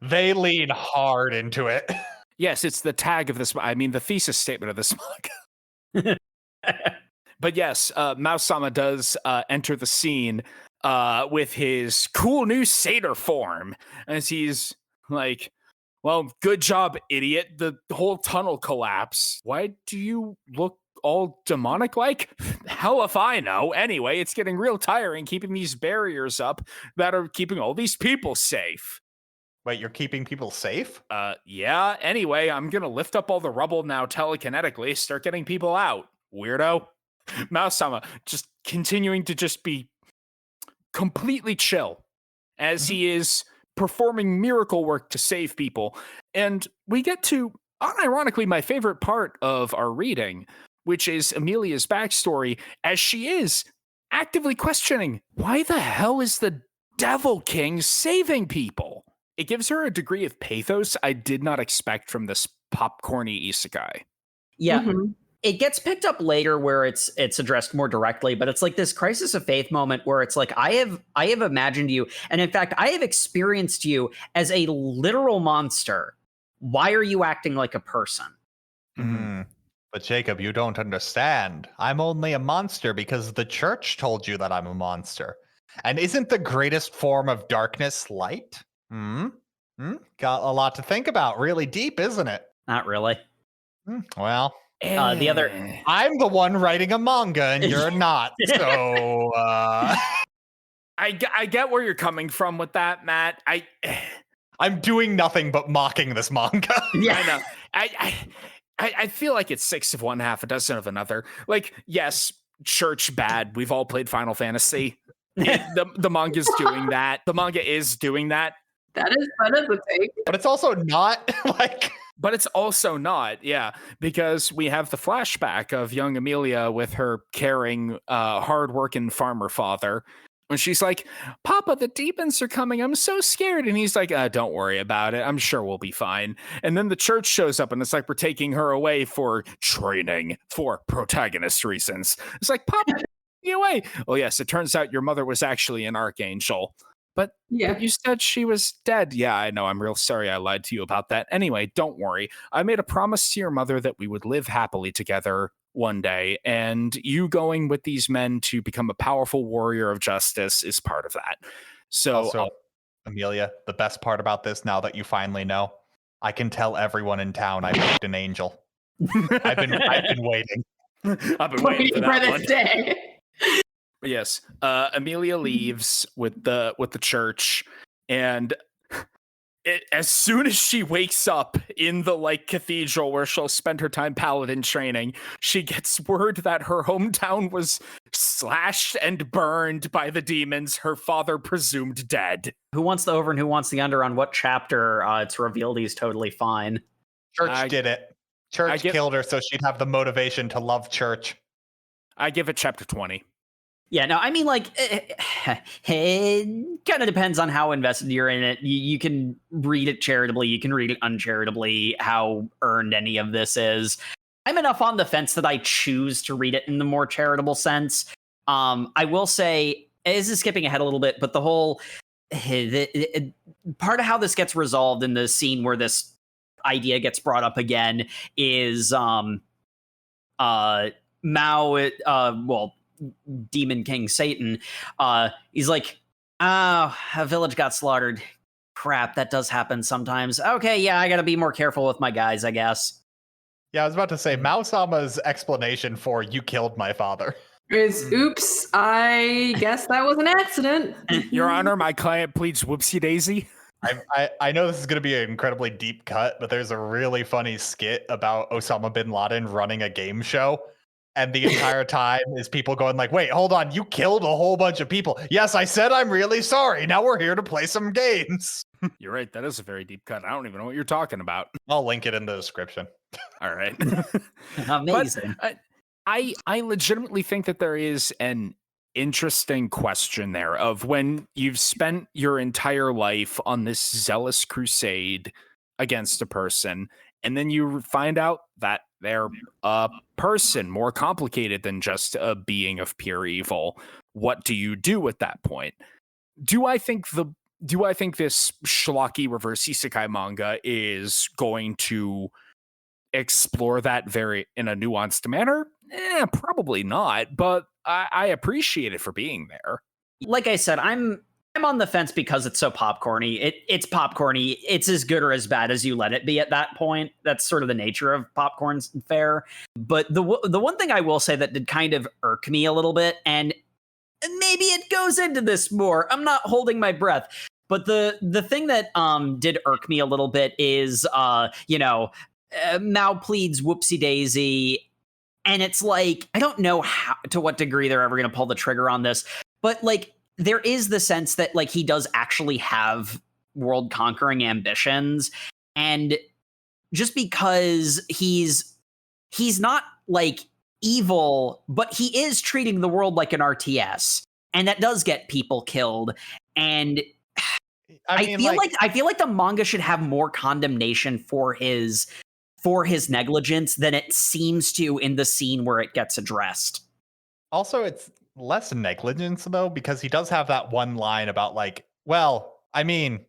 they lean hard into it. Yes, it's the tag of this. I mean, the thesis statement of this manga. But yes, Mao-sama does enter the scene with his cool new satyr form. As he's like, well, good job, idiot. The whole tunnel collapsed. Why do you look all demonic like? Hell if I know. Anyway, it's getting real tiring keeping these barriers up that are keeping all these people safe. Wait, you're keeping people safe? Yeah. Anyway, I'm gonna lift up all the rubble now telekinetically, start getting people out. Weirdo. Mao-sama just continuing to just be completely chill as he is performing miracle work to save people. And we get to, unironically, my favorite part of our reading, which is Amelia's backstory, as she is actively questioning, why the hell is the Devil King saving people? It gives her a degree of pathos I did not expect from this popcorny isekai. Yeah. Mhm. It gets picked up later where it's addressed more directly, but it's like this crisis of faith moment where it's like, I have imagined you, and in fact, I have experienced you as a literal monster. Why are you acting like a person? But Jacob, you don't understand. I'm only a monster because the church told you that I'm a monster. And isn't the greatest form of darkness light? Got a lot to think about. Really deep, isn't it? Not really. Well, The other, I'm the one writing a manga and you're not. So, I get where you're coming from with that, Matt. I'm doing nothing but mocking this manga. I know. I feel like it's 6 of one, half a dozen of another. Like, yes, church bad. We've all played Final Fantasy. The manga's doing that. The manga is doing that. That is a take. But it's also not like. But it's also not, yeah, because we have the flashback of young Amelia with her caring, hardworking farmer father. When she's like, Papa, the demons are coming. I'm so scared. And he's like, don't worry about it. I'm sure we'll be fine. And then the church shows up and it's like, we're taking her away for training for protagonist reasons. It's like, Papa, take me away. Oh, yes, it turns out your mother was actually an archangel. But you said she was dead. Yeah, I know. I'm real sorry I lied to you about that. Anyway, don't worry. I made a promise to your mother that we would live happily together one day, and you going with these men to become a powerful warrior of justice is part of that. So, also, Amelia, the best part about this, now that you finally know, I can tell everyone in town I picked an angel. I've been waiting. I've been waiting for that one. Day. Yes, Amelia leaves with the church, and as soon as she wakes up in the cathedral where she'll spend her time paladin training, she gets word that her hometown was slashed and burned by the demons, her father presumed dead. Who wants the over and who wants the under on what chapter? It's revealed he's totally fine. Church did it. Church killed her so she'd have the motivation to love church. I give it chapter 20. Yeah, no, I mean, it kind of depends on how invested you're in it. You can read it charitably, you can read it uncharitably, how earned any of this is. I'm enough on the fence that I choose to read it in the more charitable sense. I will say, this is skipping ahead a little bit, but the whole part of how this gets resolved in the scene where this idea gets brought up again is Demon King Satan, he's like, a village got slaughtered. Crap, that does happen sometimes. Okay, yeah, I gotta be more careful with my guys, I guess. Yeah, I was about to say, Mao-sama's explanation for you killed my father is, oops, I guess that was an accident. Your Honor, my client pleads whoopsie daisy. I know this is going to be an incredibly deep cut, but there's a really funny skit about Osama bin Laden running a game show. And the entire time is people going wait, hold on, you killed a whole bunch of people. Yes, I said I'm really sorry. Now we're here to play some games. You're right. That is a very deep cut. I don't even know what you're talking about. I'll link it in the description. All right. Amazing. But, I legitimately think that there is an interesting question there of when you've spent your entire life on this zealous crusade against a person, and then you find out that they're a person more complicated than just a being of pure evil. What do you do at that point? Do I think this schlocky reverse isekai manga is going to explore that in a nuanced manner? Probably not, but I appreciate it for being there. Like I said, I'm on the fence because it's so popcorny. It's popcorny. It's as good or as bad as you let it be at that point. That's sort of the nature of popcorn fare. But the one thing I will say that did kind of irk me a little bit, and maybe it goes into this more, I'm not holding my breath, but the thing that did irk me a little bit is Mao pleads whoopsie daisy, and it's I don't know to what degree they're ever going to pull the trigger on this, but there is the sense that like he does actually have world conquering ambitions, and just because he's not like evil, but he is treating the world like an RTS, and that does get people killed. And I feel like the manga should have more condemnation for his negligence than it seems to in the scene where it gets addressed. Also, it's less negligence, though, because he does have that one line about, like, well, I mean,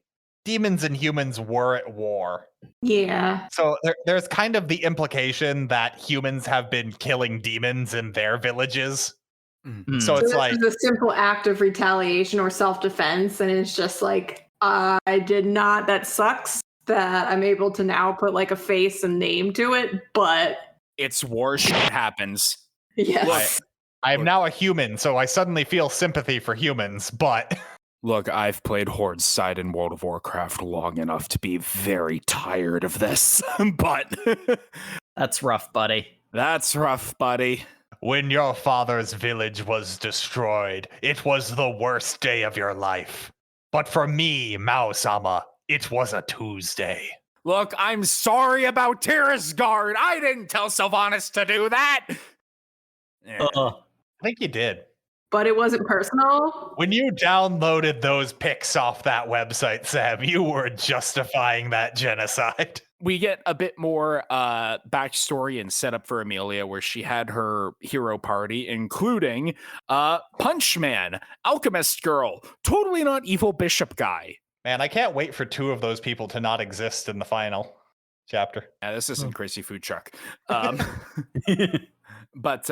demons and humans were at war. Yeah. So there's kind of the implication that humans have been killing demons in their villages. Mm. So it's like a simple act of retaliation or self-defense, and it's just like, I did not. That sucks that I'm able to now put like a face and name to it, but It's war shit happens. yes. I am now a human, so I suddenly feel sympathy for humans, but Look, I've played Horde's side in World of Warcraft long enough to be very tired of this, but That's rough, buddy. That's rough, buddy. when your father's village was destroyed, it was the worst day of your life. But for me, Mao-sama, it was a Tuesday. Look, I'm sorry about Terrasgard. I didn't tell Sylvanas to do that. I think you did. But it wasn't personal. When you downloaded those pics off that website, Sam, you were justifying that genocide. We get a bit more backstory and setup for Amelia, where she had her hero party, including Punchman, Alchemist Girl, totally not evil bishop guy. Man, I can't wait for two of those people to not exist in the final chapter. Yeah, this isn't Crazy Food Truck. But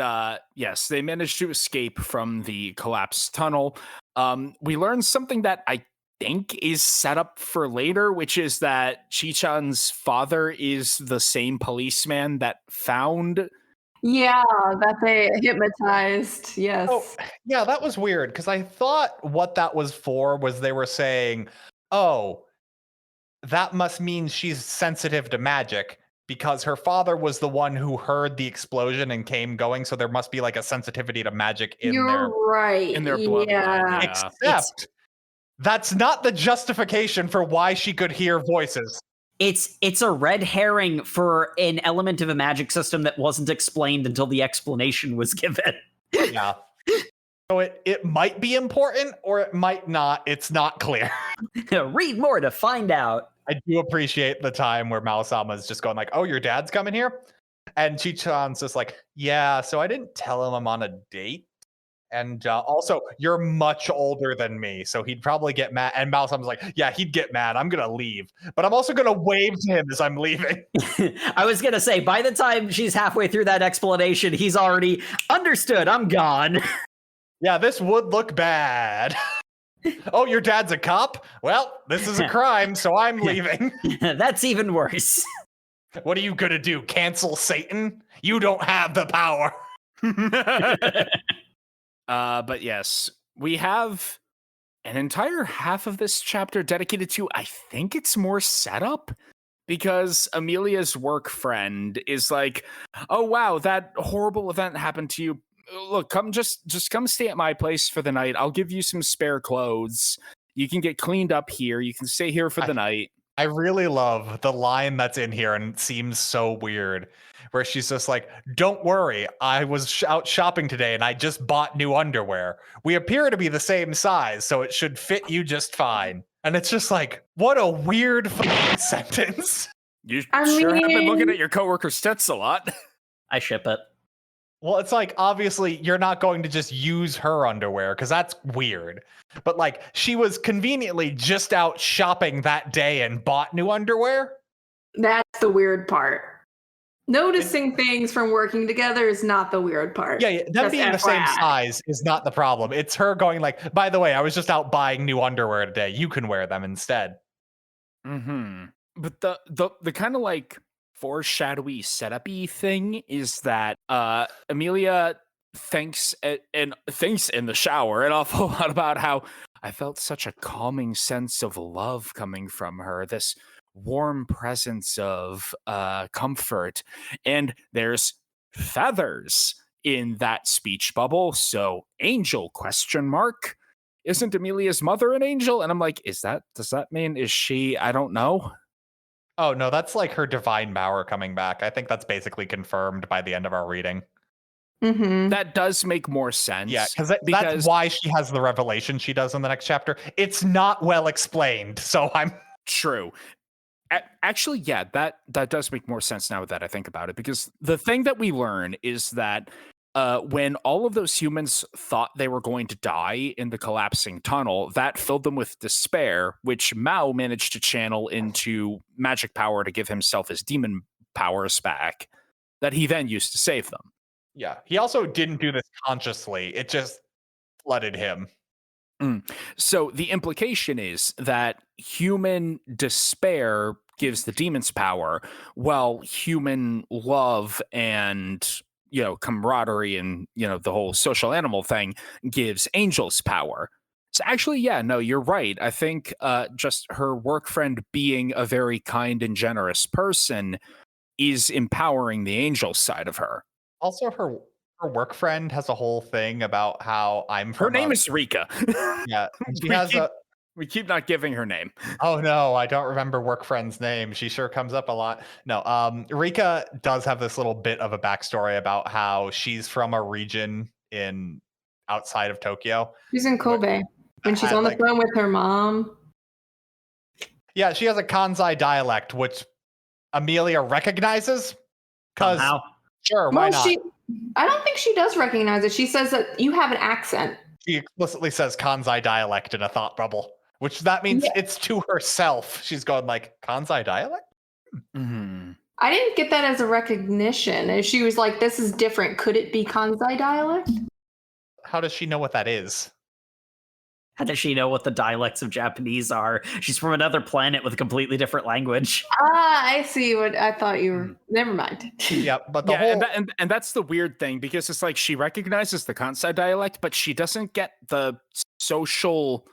yes, they managed to escape from the collapsed tunnel. We learned something that I think is set up for later, which is that Chi-chan's father is the same policeman that found. Yeah, that they hypnotized. Yes. Oh, yeah, that was weird because I thought what that was for was they were saying, oh, that must mean she's sensitive to magic because her father was the one who heard the explosion and came going. So there must be like a sensitivity to magic in You're right. in their bloodline. Yeah. Except that's not the justification for why she could hear voices. It's a red herring for an element of a magic system that wasn't explained until the explanation was given. Yeah. So it might be important or it might not. It's not clear. Read more to find out. I do appreciate the time where Mao-sama is just going like, oh, your dad's coming here? And Chi-chan's just like, yeah, so I didn't tell him I'm on a date. And also, you're much older than me, so he'd probably get mad. And Mao-sama's like, yeah, he'd get mad. I'm going to leave. But I'm also going to wave to him as I'm leaving. I was going to say, by the time she's halfway through that explanation, he's already understood. I'm gone. Yeah, this would look bad. Oh, your dad's a cop? Well, this is a crime, so I'm leaving. That's even worse. What are you going to do? Cancel Satan? You don't have the power. But yes, we have an entire half of this chapter dedicated to, I think it's more setup, because Amelia's work friend is like, oh wow, that horrible event happened to you. Look, just come stay at my place for the night. I'll give you some spare clothes. You can get cleaned up here. You can stay here for the night. I really love the line that's in here, and it seems so weird, where she's just like, don't worry, I was out shopping today and I just bought new underwear. We appear to be the same size, so it should fit you just fine. And it's just like, what a weird fucking sentence. You have been looking at your coworker's tits a lot. I ship it. Well, it's like, obviously, you're not going to just use her underwear, because that's weird. But, like, she was conveniently just out shopping that day and bought new underwear. That's the weird part. Noticing things from working together is not the weird part. Yeah, them Just being the same FYI. size is not the problem. It's her going like, by the way, I was just out buying new underwear today. You can wear them instead. Mm-hmm. But the kind of like foreshadowy setup-y thing is that Amelia thinks in the shower an awful lot about how I felt such a calming sense of love coming from her, this warm presence of comfort. And there's feathers in that speech bubble, so angel ? isn't Amelia's mother an angel? And I'm like, does that mean, is she? I don't know. Oh, no, that's like her divine power coming back. I think that's basically confirmed by the end of our reading. Mm-hmm. That does make more sense. Yeah, because that's why she has the revelation she does in the next chapter. It's not well explained, so I'm... True. Actually, yeah, that does make more sense now that I think about it, because the thing that we learn is that when all of those humans thought they were going to die in the collapsing tunnel, that filled them with despair, which Mao managed to channel into magic power to give himself his demon powers back, that he then used to save them. Yeah, he also didn't do this consciously. It just flooded him. So the implication is that human despair gives the demons power, while human love and, camaraderie and, the whole social animal thing gives angels power. So actually, yeah, no, you're right. I think just her work friend being a very kind and generous person is empowering the angel side of her. Also, her work friend has a whole thing about how I'm from... Her name is Rika. Yeah, she has we keep not giving her name. Oh no, I don't remember work friend's name. She sure comes up a lot. No, Rika does have this little bit of a backstory about how she's from a region outside of Tokyo. She's in Kobe. When she's on the phone with her mom. Yeah, she has a Kansai dialect, which Amelia recognizes. Because sure, why not? I don't think she does recognize it. She says that you have an accent. She explicitly says Kansai dialect in a thought bubble, which that means it's to herself. She's going like, Kansai dialect? Mm-hmm. I didn't get that as a recognition. And she was like, this is different. Could it be Kansai dialect? How does she know what that is? How does she know what the dialects of Japanese are? She's from another planet with a completely different language. I see what I thought you were. Never mind. Yeah, but the whole... and that's the weird thing, because it's like she recognizes the Kansai dialect, but she doesn't get the social...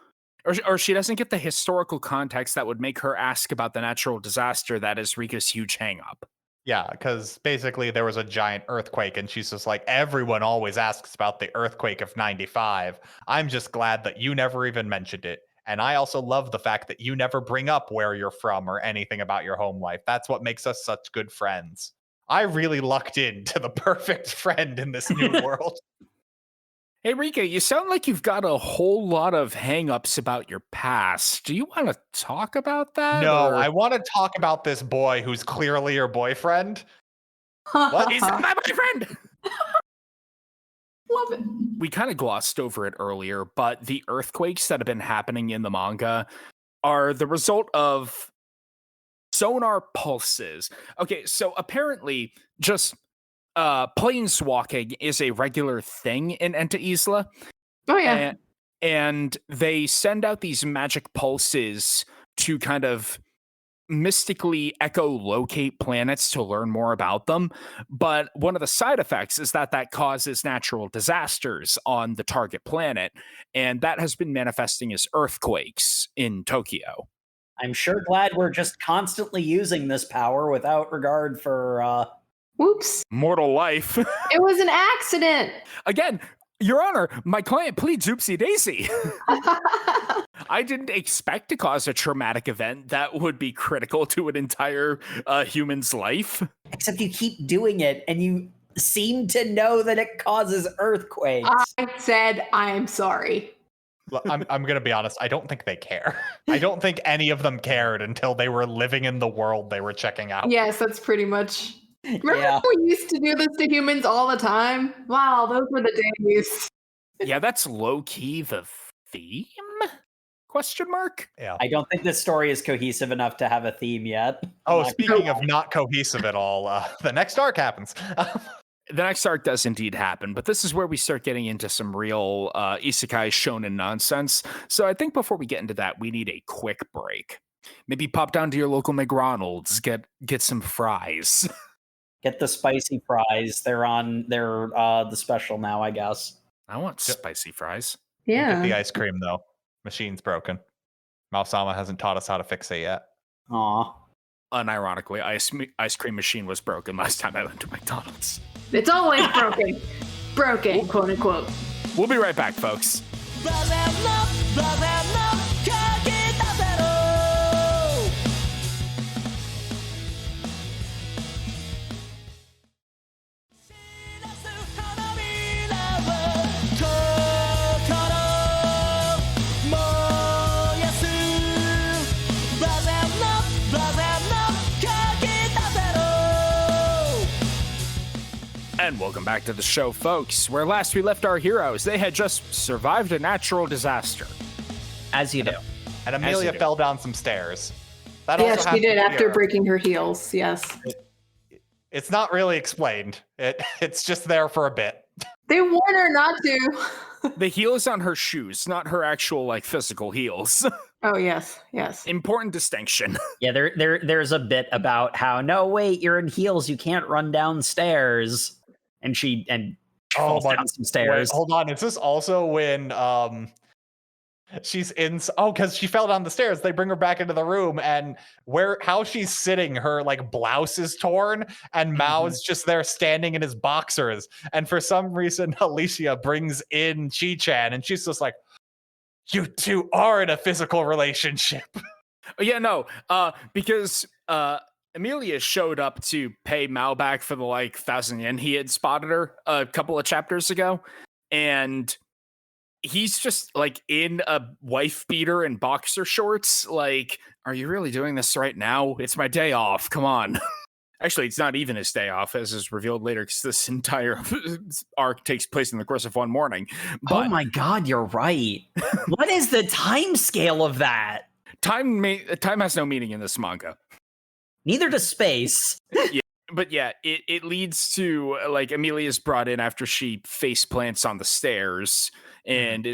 Or she doesn't get the historical context that would make her ask about the natural disaster that is Rika's huge hang-up. Yeah, because basically there was a giant earthquake, and she's just like, everyone always asks about the earthquake of 95. I'm just glad that you never even mentioned it. And I also love the fact that you never bring up where you're from or anything about your home life. That's what makes us such good friends. I really lucked into the perfect friend in this new world. Hey, Rika, you sound like you've got a whole lot of hang-ups about your past. Do you want to talk about that? No, I want to talk about this boy who's clearly your boyfriend. What? He's my boyfriend! Love it. We kind of glossed over it earlier, but the earthquakes that have been happening in the manga are the result of sonar pulses. Okay, so apparently just... planeswalking is a regular thing in Enta Isla. Oh, yeah. And they send out these magic pulses to kind of mystically echolocate planets to learn more about them. But one of the side effects is that causes natural disasters on the target planet. And that has been manifesting as earthquakes in Tokyo. I'm sure glad we're just constantly using this power without regard for... Whoops. Mortal life. It was an accident. Again, Your Honor, my client pleads oopsie daisy. I didn't expect to cause a traumatic event that would be critical to an entire human's life. Except you keep doing it and you seem to know that it causes earthquakes. I said, I'm sorry. I'm going to be honest. I don't think they care. I don't think any of them cared until they were living in the world they were checking out. Yes, that's pretty much... Remember we used to do this to humans all the time? Wow, those were the days. Yeah, that's low-key the theme? Question mark? Yeah. I don't think this story is cohesive enough to have a theme yet. Oh, speaking of not cohesive at all, the next arc happens. The next arc does indeed happen, but this is where we start getting into some real isekai shonen nonsense. So I think before we get into that, we need a quick break. Maybe pop down to your local McDonald's, get some fries. Get the spicy fries. They're the special now, I guess. I want spicy fries. Yeah. Get the ice cream, though. Machine's broken. Mausama hasn't taught us how to fix it yet. Aw. Unironically, ice cream machine was broken last time I went to McDonald's. It's always broken. Broken, quote unquote. We'll be right back, folks. Level up. And welcome back to the show, folks. Where last we left our heroes, they had just survived a natural disaster. As you do. And Amelia fell down some stairs. That Yes, also she did happened after here. breaking her heels. Yes. It's not really explained. It's just there for a bit. They warn her not to. The heels on her shoes, not her actual, like, physical heels. Oh, yes. Yes. Important distinction. Yeah, there's a bit about how, no, wait, you're in heels, you can't run downstairs. And she falls down some stairs. Wait, hold on. Is this also when she's in? Oh, because she fell down the stairs. They bring her back into the room, and how she's sitting, her like blouse is torn, and Mao's just there standing in his boxers. And for some reason, Alicia brings in Chi-chan, and she's just like, "You two are in a physical relationship." Yeah, no, because Amelia showed up to pay Mao back for the 1,000 yen he had spotted her a couple of chapters ago, and he's just in a wife beater and boxer shorts. Like, are you really doing this right now? It's my day off. Come on. Actually, it's not even his day off, as is revealed later, because this entire arc takes place in the course of one morning. But oh my god, you're right. What is the time scale of that? Time has no meaning in this manga. Neither does space. Yeah, but yeah, it leads to Amelia's brought in after she face plants on the stairs, and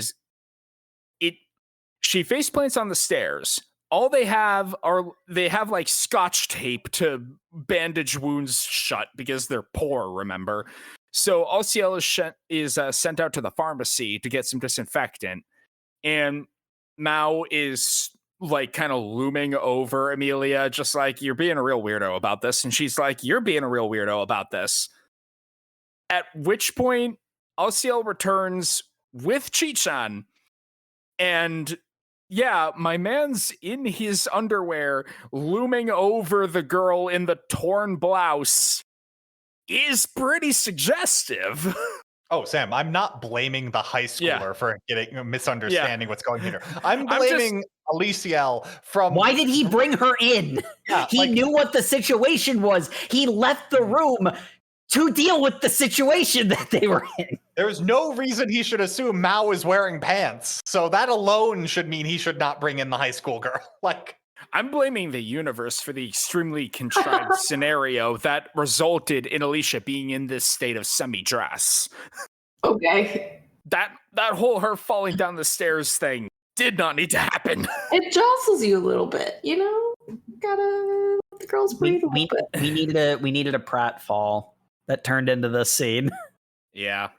she face plants on the stairs. All they have scotch tape to bandage wounds shut because they're poor, remember? So Alciel is sent out to the pharmacy to get some disinfectant, and Mao is kind of looming over Amelia, just like, you're being a real weirdo about this. And she's like, you're being a real weirdo about this. At which point, Alciel returns with Chi-chan. And yeah, my man's in his underwear, looming over the girl in the torn blouse, is pretty suggestive. Oh, Sam, I'm not blaming the high schooler for misunderstanding what's going on here. I'm blaming Alicia from... Why did he bring her in? Yeah, he knew what the situation was. He left the room to deal with the situation that they were in. There's no reason he should assume Mao is wearing pants. So that alone should mean he should not bring in the high school girl. I'm blaming the universe for the extremely contrived scenario that resulted in Alicia being in this state of semi-dress. Okay. That whole her falling down the stairs thing did not need to happen. It jostles you a little bit, you know? Gotta let the girls breathe a little bit. We needed a Pratt fall that turned into this scene. Yeah.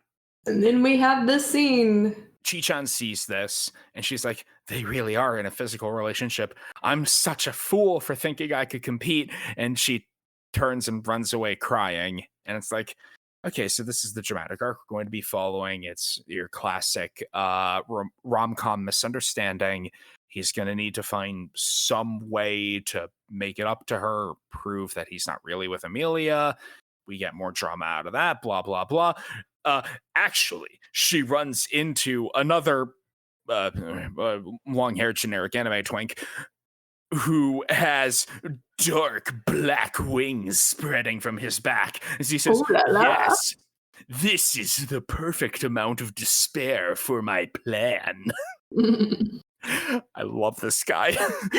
And then we have this scene. Chi-chan sees this, and she's like, they really are in a physical relationship. I'm such a fool for thinking I could compete. And she turns and runs away crying. And it's like, okay, so this is the dramatic arc we're going to be following. It's your classic rom-com misunderstanding. He's going to need to find some way to make it up to her, prove that he's not really with Amelia. We get more drama out of that, blah, blah, blah. Actually, she runs into another long-haired generic anime twink who has dark black wings spreading from his back. As he says, yes, this is the perfect amount of despair for my plan. I love this guy.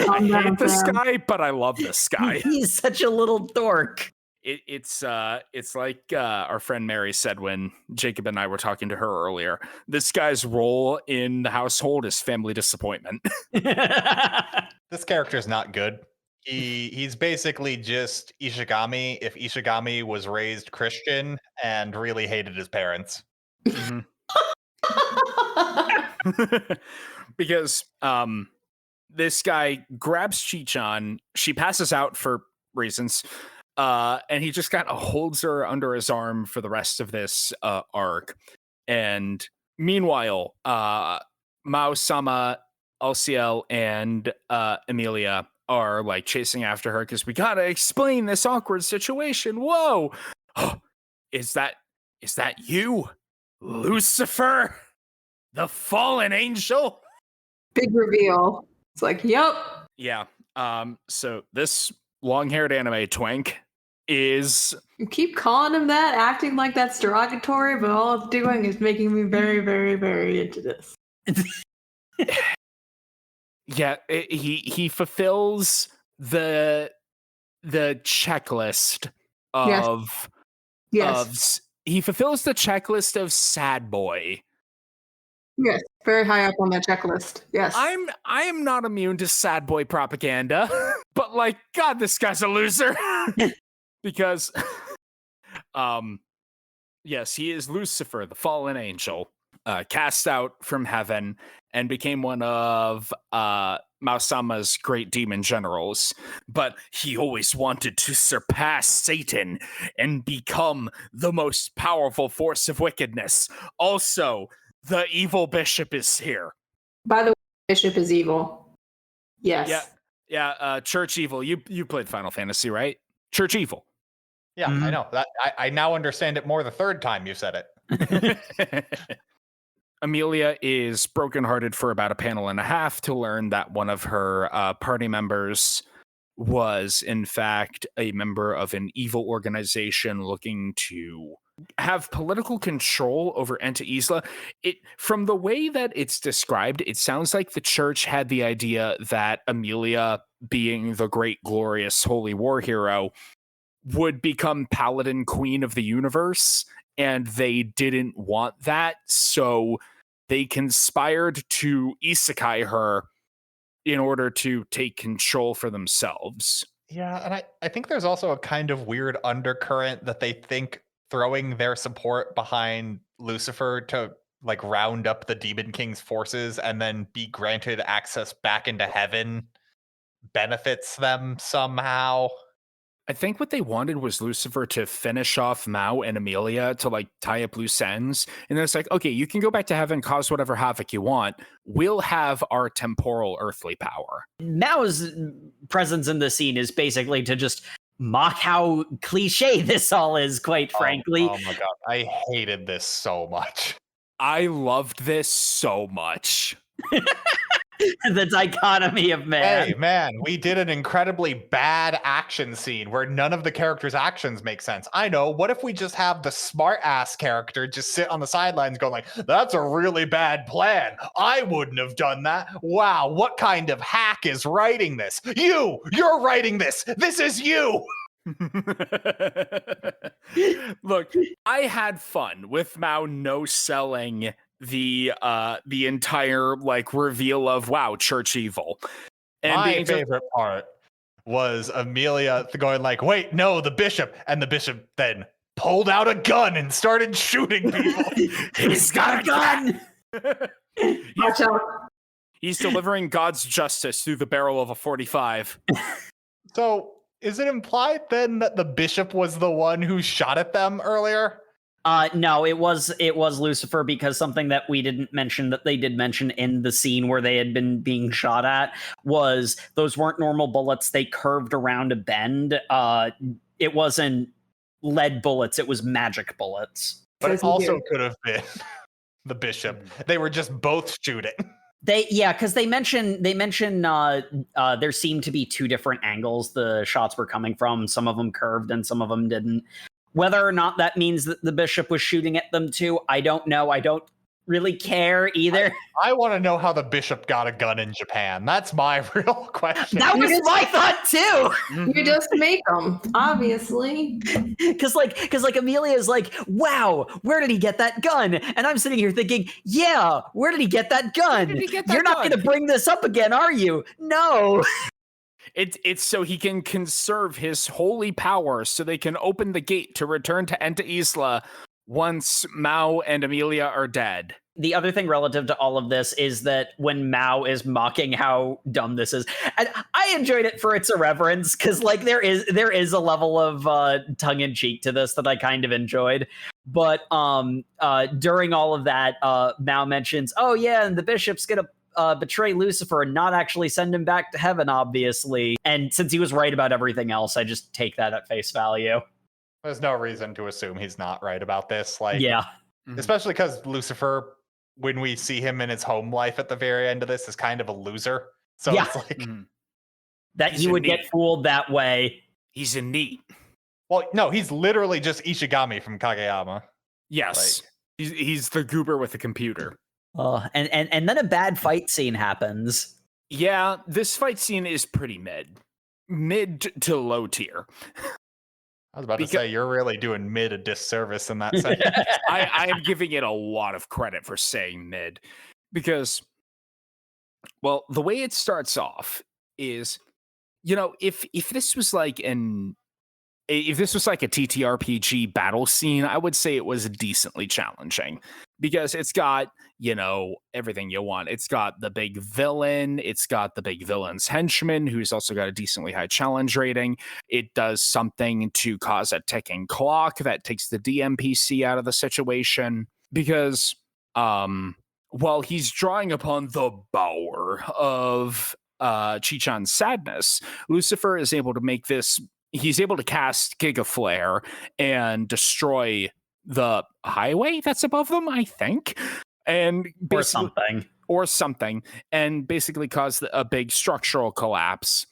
I hate this guy, but I love this guy. He's such a little dork. It's like our friend Mary said when Jacob and I were talking to her earlier. This guy's role in the household is family disappointment. This character is not good. He's basically just Ishigami if Ishigami was raised Christian and really hated his parents. Mm-hmm. Because this guy grabs Chi-chan, she passes out for reasons. And he just kind of holds her under his arm for the rest of this arc. And meanwhile, Mao-sama, Alciel, and Amelia are chasing after her because we gotta explain this awkward situation. Whoa! Is that you, Lucifer, the fallen angel? Big reveal. It's like, yep. Yeah. So this long-haired anime twink is... You keep calling him that, acting like that's derogatory, but all it's doing is making me very, very, very into this. Yeah, he fulfills the checklist of he fulfills the checklist of sad boy. Yes, very high up on that checklist. Yes. I am not immune to sad boy propaganda, but like, God, this guy's a loser. Because yes, he is Lucifer, the fallen angel, cast out from heaven and became one of Mausama's great demon generals. But he always wanted to surpass Satan and become the most powerful force of wickedness. Also, the evil bishop is here. By the way, bishop is evil. Yes. Yeah. Church evil. You played Final Fantasy, right? Church evil. Yeah, I know. That I now understand it more the third time you said it. Amelia is brokenhearted for about a panel and a half to learn that one of her party members was, in fact, a member of an evil organization looking to have political control over Enta Isla. From the way that it's described, it sounds like the church had the idea that Amelia, being the great, glorious, holy war hero, would become Paladin Queen of the universe, and they didn't want that, so they conspired to isekai her in order to take control for themselves. Yeah, and I think there's also a kind of weird undercurrent that they think throwing their support behind Lucifer to like round up the Demon King's forces and then be granted access back into heaven benefits them somehow. I think what they wanted was Lucifer to finish off Mao and Amelia to like tie up loose ends. And then it's like, okay, you can go back to heaven, cause whatever havoc you want. We'll have our temporal earthly power. Mao's presence in the scene is basically to just mock how cliche this all is, quite frankly. Oh my God. I hated this so much. I loved this so much. The dichotomy of man. Hey, man, we did an incredibly bad action scene where none of the characters' actions make sense. I know. What if we just have the smart-ass character just sit on the sidelines going like, that's a really bad plan. I wouldn't have done that. Wow, what kind of hack is writing this? You're writing this. This is you. Look, I had fun with Mao no-selling the entire like reveal of wow, church evil. And my favorite part was Amelia going like, wait, no, the bishop. And the bishop then pulled out a gun and started shooting people. He's got a gun. Watch out. He's delivering God's justice through the barrel of a 45. So is it implied then that the bishop was the one who shot at them earlier? No, it was Lucifer, because something that we didn't mention that they did mention in the scene where they had been being shot at was those weren't normal bullets. They curved around a bend. It wasn't lead bullets. It was magic bullets. But it also could have been the bishop. They were just both shooting. Because they mention there seemed to be two different angles the shots were coming from. Some of them curved and some of them didn't. Whether or not that means that the bishop was shooting at them too, I don't know. I don't really care either. I want to know how the bishop got a gun in Japan. That's my real question. That was my thought too. You just make them, obviously. Because like Amelia's like, wow, where did he get that gun? And I'm sitting here thinking, yeah, where did he get that gun? You're not going to bring this up again, are you? No. It's so he can conserve his holy power so they can open the gate to return to Enta Isla once Mao and Amelia are dead. The other thing relative to all of this is that when Mao is mocking how dumb this is, and I enjoyed it for its irreverence, because like there is a level of tongue-in-cheek to this that I kind of enjoyed. But during all of that, Mao mentions, oh yeah, and the bishop's gonna betray Lucifer and not actually send him back to heaven, obviously. And since he was right about everything else, I just take that at face value. There's no reason to assume he's not right about this. Like, yeah. Especially because Lucifer, when we see him in his home life at the very end of this, is kind of a loser. So it's like that he would get fooled that way. He's a neat. Well, no, he's literally just Ishigami from Kageyama. Yes. He's the goober with the computer. And then a bad fight scene happens. Yeah, this fight scene is pretty mid to low tier. I was about to say, you're really doing mid a disservice in that sentence. I am giving it a lot of credit for saying mid, because, well, the way it starts off is, if this was like a TTRPG battle scene, I would say it was decently challenging, because it's got, everything you want. It's got the big villain. It's got the big villain's henchman, who's also got a decently high challenge rating. It does something to cause a ticking clock that takes the DMPC out of the situation, because while he's drawing upon the power of Chi-chan's sadness, Lucifer is able to make this. He's able to cast Giga Flare and destroy the highway that's above them, I think. And or something, and basically cause a big structural collapse.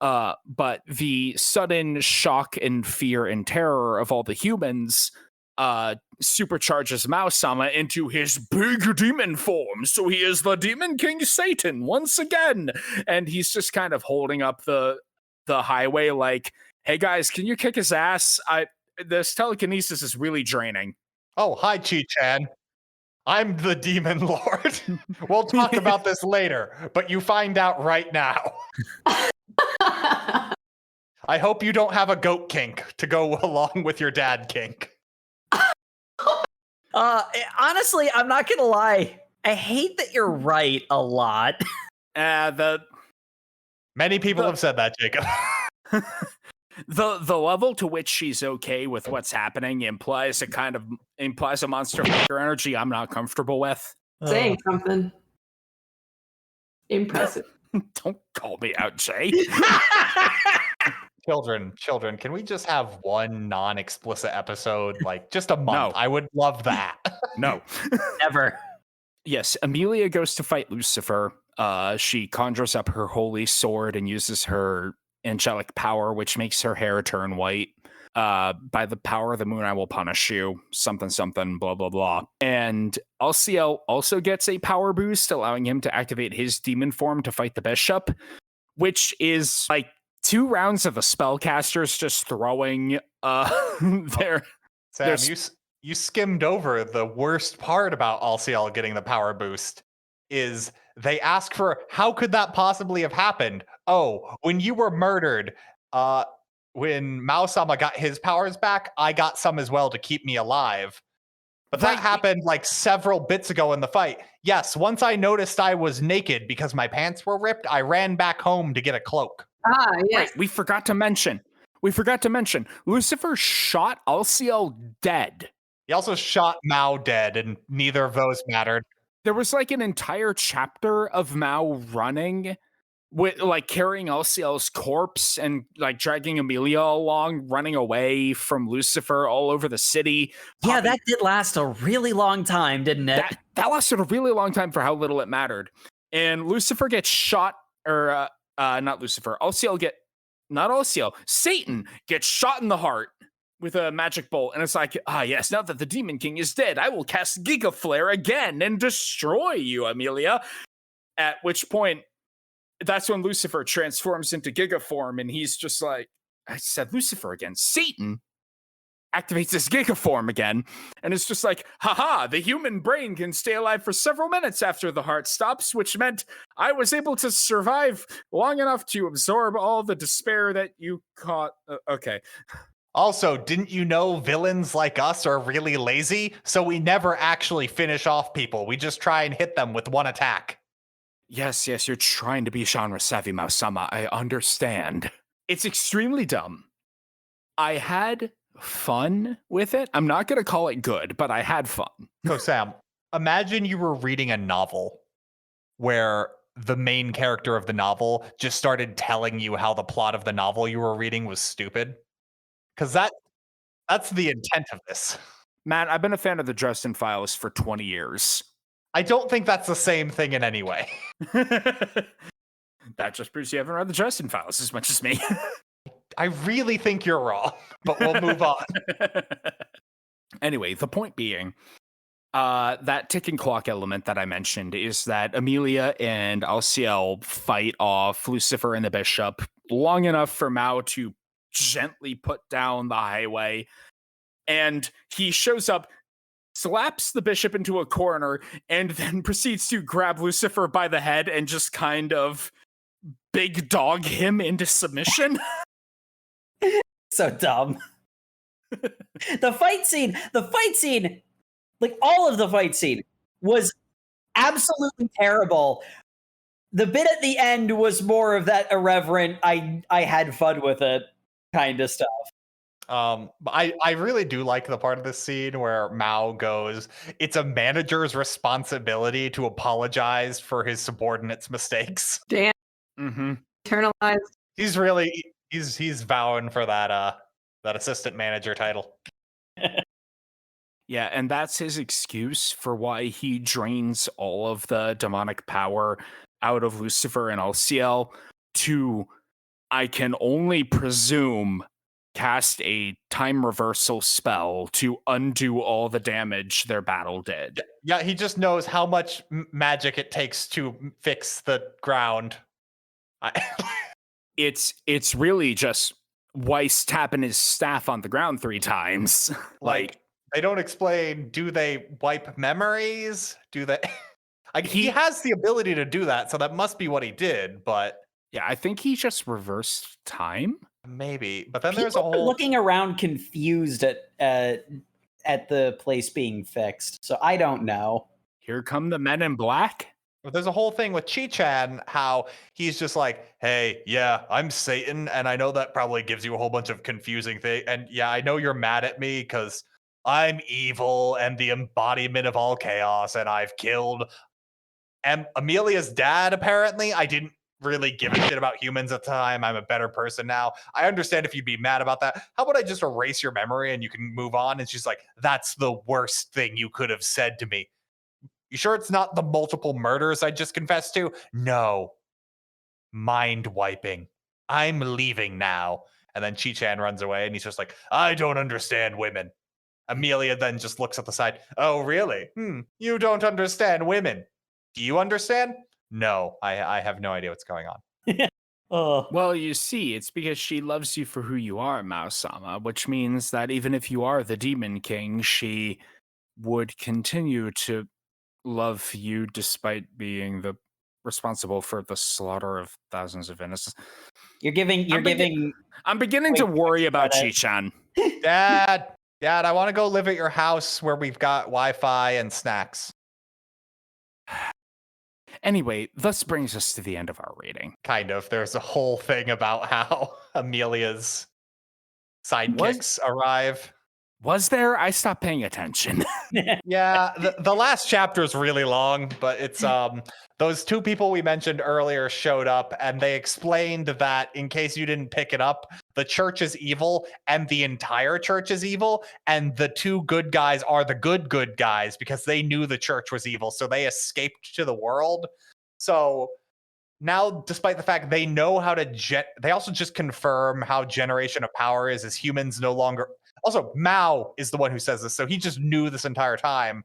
But the sudden shock and fear and terror of all the humans supercharges Mao-sama into his big demon form. So he is the Demon King Satan once again. And he's just kind of holding up the highway like, hey guys, can you kick his ass? This telekinesis is really draining. Oh, hi, Chi-chan. I'm the Demon Lord. We'll talk about this later, but you find out right now. I hope you don't have a goat kink to go along with your dad kink. Honestly, I'm not gonna lie. I hate that you're right a lot. Many people have said that, Jacob. The level to which she's okay with what's happening implies a monster fucker energy I'm not comfortable with. Saying something impressive. Don't call me out, Jay. Children, can we just have one non-explicit episode, like just a month? No. I would love that. No. Never. Yes, Amelia goes to fight Lucifer. She conjures up her holy sword and uses her angelic power, which makes her hair turn white. By the power of the moon, I will punish you. Something, blah, blah, blah. And Alciel also gets a power boost, allowing him to activate his demon form to fight the bishop, which is like 2 rounds of the spellcasters just throwing their... Sam, you skimmed over the worst part about Alciel getting the power boost. Is they ask for, how could that possibly have happened? Oh, when you were murdered, when Mao-sama got his powers back, I got some as well to keep me alive. But that happened like several bits ago in the fight. Yes, once I noticed I was naked because my pants were ripped, I ran back home to get a cloak. Ah, yes. Right, we forgot to mention, Lucifer shot Alciel dead. He also shot Mao dead, and neither of those mattered. There was like an entire chapter of Mao running with like carrying Alciel's corpse and like dragging Amelia along, running away from Lucifer all over the city. Yeah, that did last a really long time, didn't it? That lasted a really long time for how little it mattered. And Lucifer gets shot, or not Lucifer, Satan gets shot in the heart with a magic bolt, and it's like, yes, now that the Demon King is dead, I will cast Giga Flare again and destroy you, Amelia. At which point, that's when Lucifer transforms into Giga form, and he's just like, I said Lucifer again. Satan activates his Giga form again, and it's just like, haha, the human brain can stay alive for several minutes after the heart stops, which meant I was able to survive long enough to absorb all the despair that you caught. Okay. Also, didn't you know villains like us are really lazy? So we never actually finish off people. We just try and hit them with one attack. Yes, you're trying to be genre savvy, Mao-sama. I understand. It's extremely dumb. I had fun with it. I'm not going to call it good, but I had fun. So, Sam, imagine you were reading a novel where the main character of the novel just started telling you how the plot of the novel you were reading was stupid. Because that's the intent of this. Matt, I've been a fan of the Dresden Files for 20 years. I don't think that's the same thing in any way. That just proves you haven't read the Dresden Files as much as me. I really think you're wrong, but we'll move on. Anyway, the point being, that ticking clock element that I mentioned is that Amelia and Alciel fight off Lucifer and the Bishop long enough for Mao to gently put down the highway. And he shows up, slaps the Bishop into a corner, and then proceeds to grab Lucifer by the head and just kind of big dog him into submission. So dumb. The fight scene, like all of the fight scene was absolutely terrible. The bit at the end was more of that irreverent, I had fun with it kind of stuff. But I really do like the part of this scene where Mao goes, it's a manager's responsibility to apologize for his subordinates' mistakes. Damn. Mm-hmm. Internalized. He's vowing for that assistant manager title. Yeah, and that's his excuse for why he drains all of the demonic power out of Lucifer and Alciel to, I can only presume, cast a time reversal spell to undo all the damage their battle did. Yeah, he just knows how much magic it takes to fix the ground. It's really just Weiss tapping his staff on the ground 3 times. Like they don't explain, do they wipe memories? Do they he has the ability to do that, so that must be what he did, but yeah, I think he just reversed time. Maybe. But then People there's a whole are looking around confused at the place being fixed. So I don't know. Here come the men in black. There's a whole thing with Chi-Chan, how he's just like, hey, yeah, I'm Satan, and I know that probably gives you a whole bunch of confusing things. And yeah, I know you're mad at me because I'm evil and the embodiment of all chaos, and I've killed Amelia's dad, apparently. I didn't really give a shit about humans at the time. I'm a better person now. I understand if you'd be mad about that. How about I just erase your memory and you can move on? And she's like, that's the worst thing you could have said to me. You sure it's not the multiple murders I just confessed to? No. Mind wiping. I'm leaving now. And then Chi-Chan runs away and he's just like, I don't understand women. Amelia then just looks at the side. Oh, really? You don't understand women. Do you understand? No, I have no idea what's going on. Well, you see, it's because she loves you for who you are, Mao-sama, which means that even if you are the Demon King, she would continue to love you despite being the responsible for the slaughter of thousands of innocents. I'm beginning to worry about Chi-Chan. Dad, I want to go live at your house where we've got Wi-Fi and snacks. Anyway, this brings us to the end of our rating. Kind of. There's a whole thing about how Amelia's sidekicks arrive. Was there? I stopped paying attention. Yeah, the last chapter is really long, but it's those 2 people we mentioned earlier showed up and they explained that, in case you didn't pick it up, the church is evil and the entire church is evil, and the 2 good guys are the good guys because they knew the church was evil, so they escaped to the world. So now, despite the fact they know how to they also just confirm how generation of power is, as humans no longer. Also, Mao is the one who says this, so he just knew this entire time.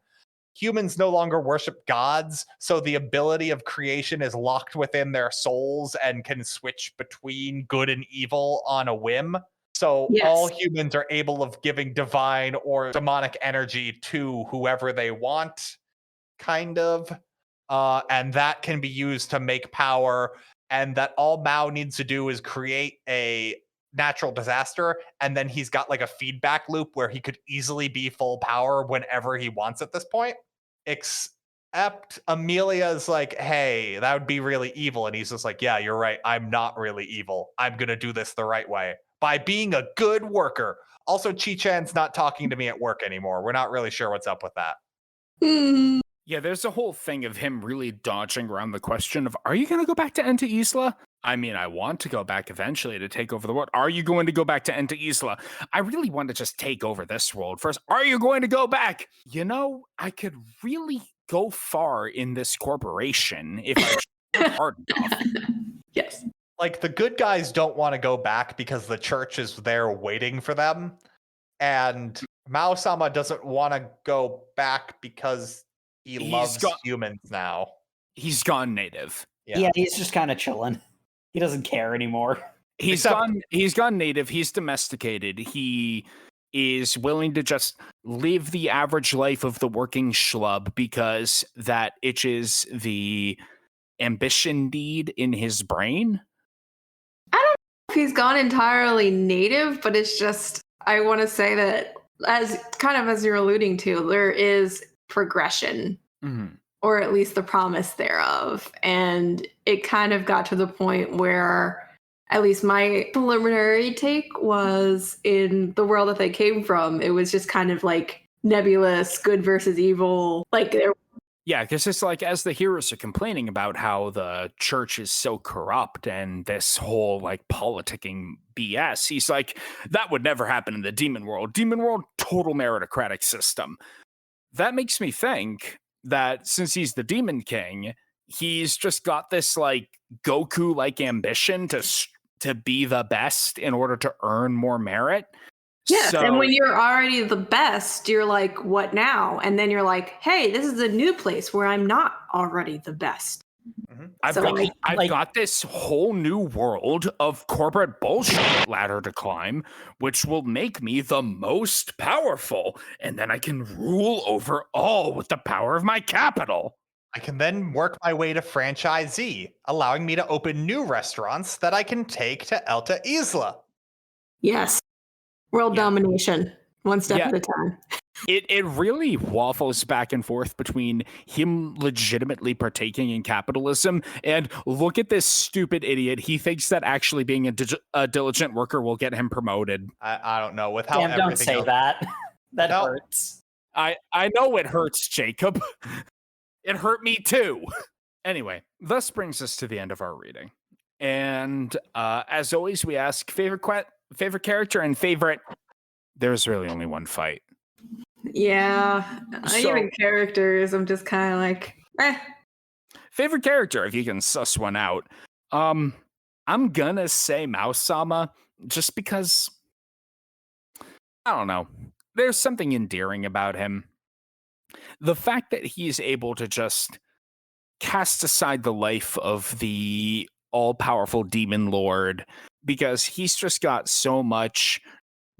Humans no longer worship gods, so the ability of creation is locked within their souls and can switch between good and evil on a whim. So all humans are able of giving divine or demonic energy to whoever they want, kind of. And that can be used to make power, and that all Mao needs to do is create a natural disaster, and then he's got like a feedback loop where he could easily be full power whenever he wants at this point. Except Amelia's like, hey, that would be really evil, and he's just like, yeah, you're right, I'm not really evil. I'm gonna do this the right way by being a good worker. Also, Chi-Chan's not talking to me at work anymore. We're not really sure what's up with that. Yeah, there's a whole thing of him really dodging around the question of, are you going to go back to Enta Isla? I mean, I want to go back eventually to take over the world. Are you going to go back to Enta Isla? I really want to just take over this world first. Are you going to go back? You know, I could really go far in this corporation if I work hard enough. Yes. like the good guys don't want to go back because the church is there waiting for them, and Mao-sama doesn't want to go back because he loves humans now. He's gone native. Yeah, he's just kind of chilling. He doesn't care anymore. He's gone native. He's domesticated. He is willing to just live the average life of the working schlub because that itches the ambition deed in his brain. I don't know if he's gone entirely native, but it's just, I want to say that as you're alluding to, there is progression, or at least the promise thereof. And it kind of got to the point where, at least my preliminary take was, in the world that they came from, it was just kind of like nebulous, good versus evil. Like, yeah, because it's like, as the heroes are complaining about how the church is so corrupt and this whole like politicking BS, he's like, that would never happen in the demon world. Demon world, total meritocratic system. That makes me think that since he's the demon king, he's just got this like Goku like ambition to be the best in order to earn more merit. Yes, and when you're already the best, you're like, what now? And then you're like, hey, this is a new place where I'm not already the best. I've got this whole new world of corporate bullshit ladder to climb, which will make me the most powerful, and then I can rule over all with the power of my capital. I can then work my way to franchisee, allowing me to open new restaurants that I can take to Alta Isla. Yes. World domination, one step at a time. It really waffles back and forth between him legitimately partaking in capitalism and look at this stupid idiot. He thinks that actually being a diligent worker will get him promoted. I don't know. With how don't say that. That hurts. I know it hurts, Jacob. It hurt me too. Anyway, thus brings us to the end of our reading. And as always, we ask favorite character and favorite. There's really only one fight. Yeah. Even characters, I'm just kind of like, Favorite character, if you can suss one out. I'm gonna say Mao-sama, just because, I don't know. There's something endearing about him. The fact that he's able to just cast aside the life of the all-powerful demon lord, because he's just got so much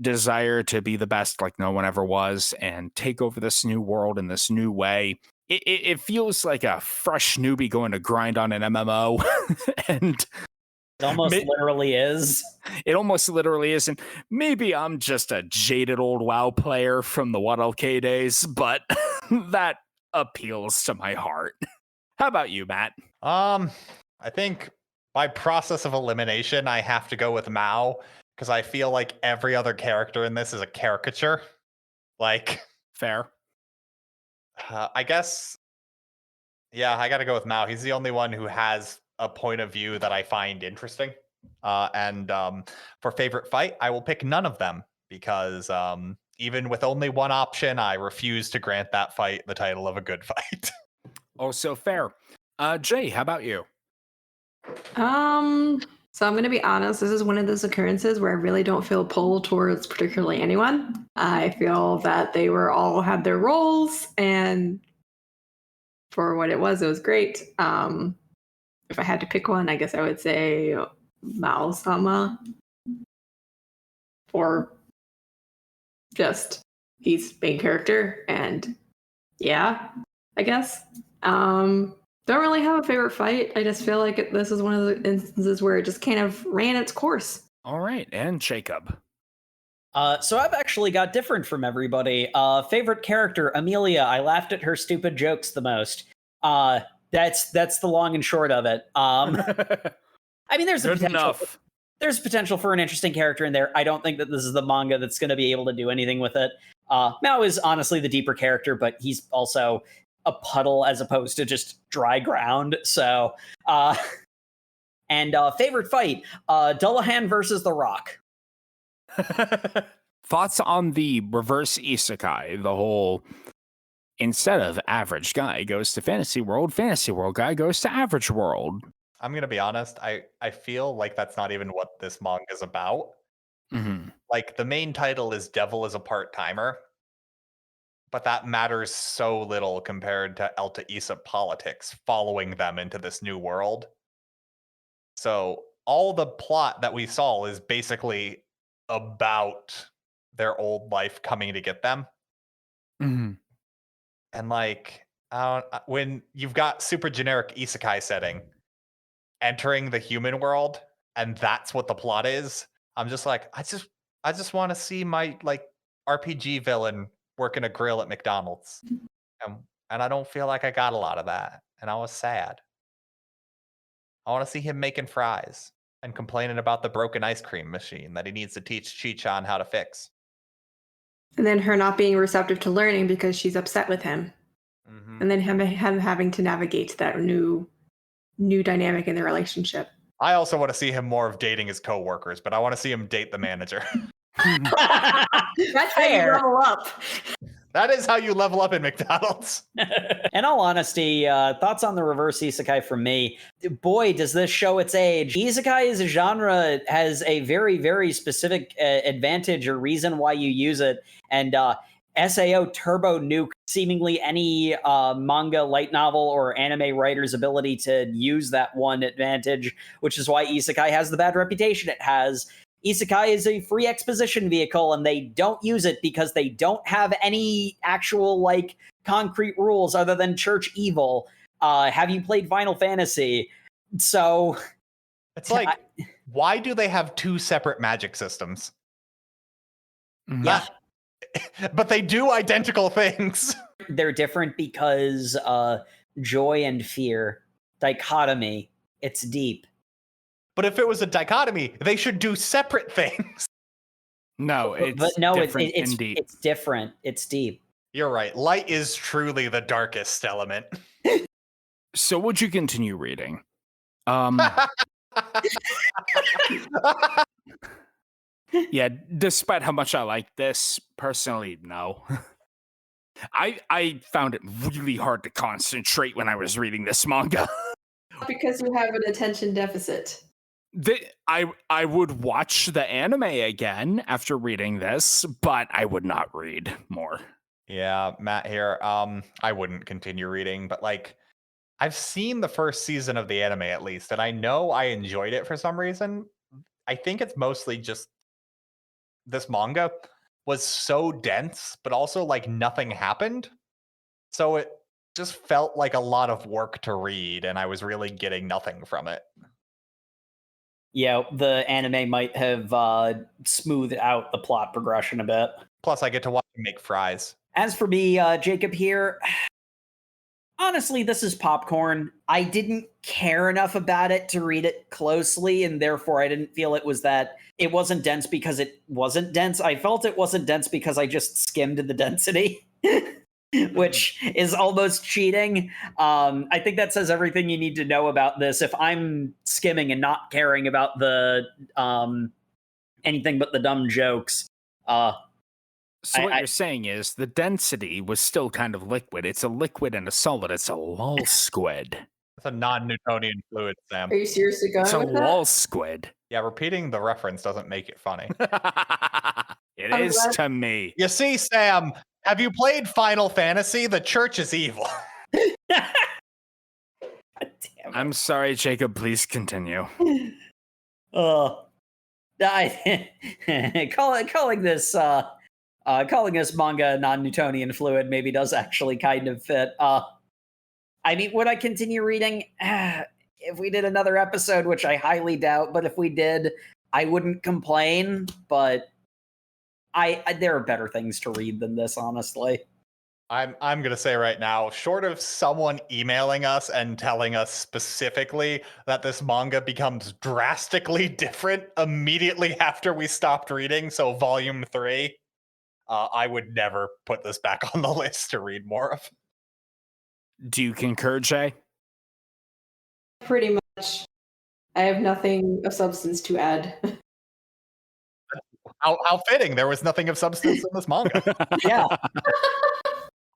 desire to be the best like no one ever was and take over this new world in this new way. It feels like a fresh newbie going to grind on an MMO. And it almost literally is. It almost literally is. And maybe I'm just a jaded old WoW player from the 1LK days, but that appeals to my heart. How about you, Matt? I think by process of elimination, I have to go with Mao, because I feel like every other character in this is a caricature. Like, fair. I guess, yeah, I got to go with Mao. He's the only one who has a point of view that I find interesting. And for favorite fight, I will pick none of them, because even with only one option, I refuse to grant that fight the title of a good fight. Also fair. Jay, how about you? So I'm going to be honest, this is one of those occurrences where I really don't feel pull towards particularly anyone. I feel that they all had their roles, and for what it was great. If I had to pick one, I guess I would say Mao-sama, or just he's main character, and yeah, I guess. Don't really have a favorite fight. I just feel like this is one of the instances where it just kind of ran its course. All right, and Jacob. So I've actually got different from everybody. Favorite character, Amelia. I laughed at her stupid jokes the most. That's the long and short of it. I mean, there's potential for an interesting character in there. I don't think that this is the manga that's going to be able to do anything with it. Mao is honestly the deeper character, but he's also a puddle as opposed to just dry ground. So, and favorite fight, Dullahan versus The Rock. Thoughts on the reverse isekai, the whole, instead of average guy goes to fantasy world guy goes to average world. I'm gonna be honest. I feel like that's not even what this manga is about. Mm-hmm. Like the main title is Devil is a Part-Timer, but that matters so little compared to Elta Issa politics following them into this new world. So all the plot that we saw is basically about their old life coming to get them. Mm-hmm. And like when you've got super generic isekai setting entering the human world, and that's what the plot is, I'm just like, I just want to see my like RPG villain working a grill at McDonald's. And I don't feel like I got a lot of that. And I was sad. I want to see him making fries and complaining about the broken ice cream machine that he needs to teach Chi-chan how to fix. And then her not being receptive to learning because she's upset with him. Mm-hmm. And then him having to navigate that new dynamic in the relationship. I also want to see him more of dating his coworkers, but I want to see him date the manager. That's how you level up. That is how you level up in McDonald's. In all honesty, thoughts on the reverse isekai from me. Boy, does this show its age. Isekai as a genre has a very, very specific advantage or reason why you use it. And SAO Turbo Nuke seemingly any manga, light novel, or anime writer's ability to use that one advantage, which is why isekai has the bad reputation it has. Isekai is a free exposition vehicle, and they don't use it because they don't have any actual, like, concrete rules other than church evil. Have you played Final Fantasy? So... It's like, why do they have two separate magic systems? Yeah. But they do identical things. They're different because joy and fear. Dichotomy. It's deep. But if it was a dichotomy, they should do separate things. No, it's different indeed. It's different. It's deep. You're right. Light is truly the darkest element. So would you continue reading? Yeah, despite how much I like this, personally, no. I found it really hard to concentrate when I was reading this manga. Because you have an attention deficit. I would watch the anime again after reading this, but I would not read more. Yeah, Matt here. I wouldn't continue reading, but like I've seen the first season of the anime at least, and I know I enjoyed it for some reason. I think it's mostly just this manga was so dense, but also like nothing happened. So it just felt like a lot of work to read, and I was really getting nothing from it. Yeah, the anime might have smoothed out the plot progression a bit. Plus, I get to watch him make fries. As for me, Jacob here, honestly, this is popcorn. I didn't care enough about it to read it closely, and therefore I didn't feel it was that... It wasn't dense because it wasn't dense. I felt it wasn't dense because I just skimmed the density. Which is almost cheating. I think that says everything you need to know about this. If I'm skimming and not caring about the anything but the dumb jokes. So what you're saying is the density was still kind of liquid. It's a liquid and a solid. It's a lol squid. It's a non-Newtonian fluid, Sam. Are you seriously going It's a with that? lol squid. Yeah, repeating the reference doesn't make it funny. It I'm is glad- to me. You see, Sam, have you played Final Fantasy? The church is evil. Damn it. I'm sorry, Jacob. Please continue. Calling this manga non-Newtonian fluid maybe does actually kind of fit. I mean, would I continue reading? If we did another episode, which I highly doubt, but if we did, I wouldn't complain. But I there are better things to read than this, honestly. I'm gonna say right now, short of someone emailing us and telling us specifically that this manga becomes drastically different immediately after we stopped reading, so volume 3, I would never put this back on the list to read more of. Do you concur, Jay? Pretty much. I have nothing of substance to add. How fitting! There was nothing of substance in this manga. Yeah.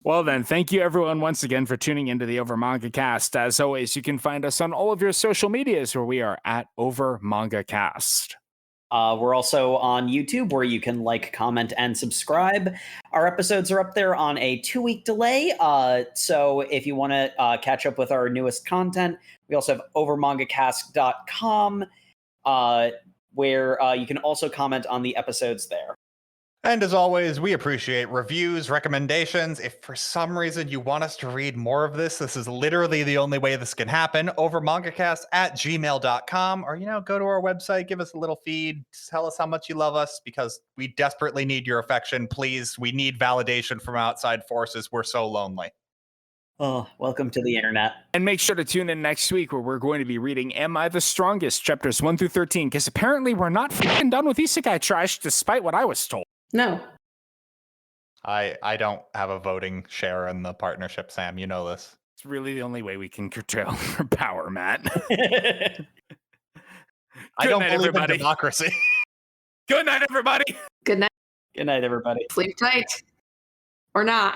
Well then, thank you everyone once again for tuning into the Over Manga Cast. As always, you can find us on all of your social medias where we are at Over Manga Cast. We're also on YouTube where you can like, comment, and subscribe. Our episodes are up there on a 2-week delay. So if you want to catch up with our newest content, we also have overmangacast.com where you can also comment on the episodes there. And as always, we appreciate reviews, recommendations. If for some reason you want us to read more of this is literally the only way this can happen. Over mangacast@gmail.com, or, go to our website, give us a little feed, tell us how much you love us, because we desperately need your affection. Please, we need validation from outside forces. We're so lonely. Oh, welcome to the internet. And make sure to tune in next week where we're going to be reading Am I the Strongest? Chapters 1 through 13, because apparently we're not f***ing done with isekai trash, despite what I was told. No. I don't have a voting share in the partnership, Sam. You know this. It's really the only way we can curtail our power, Matt. I don't night, believe everybody. in democracy. Good night, everybody. Good night. Good night, everybody. Sleep tight. Or not.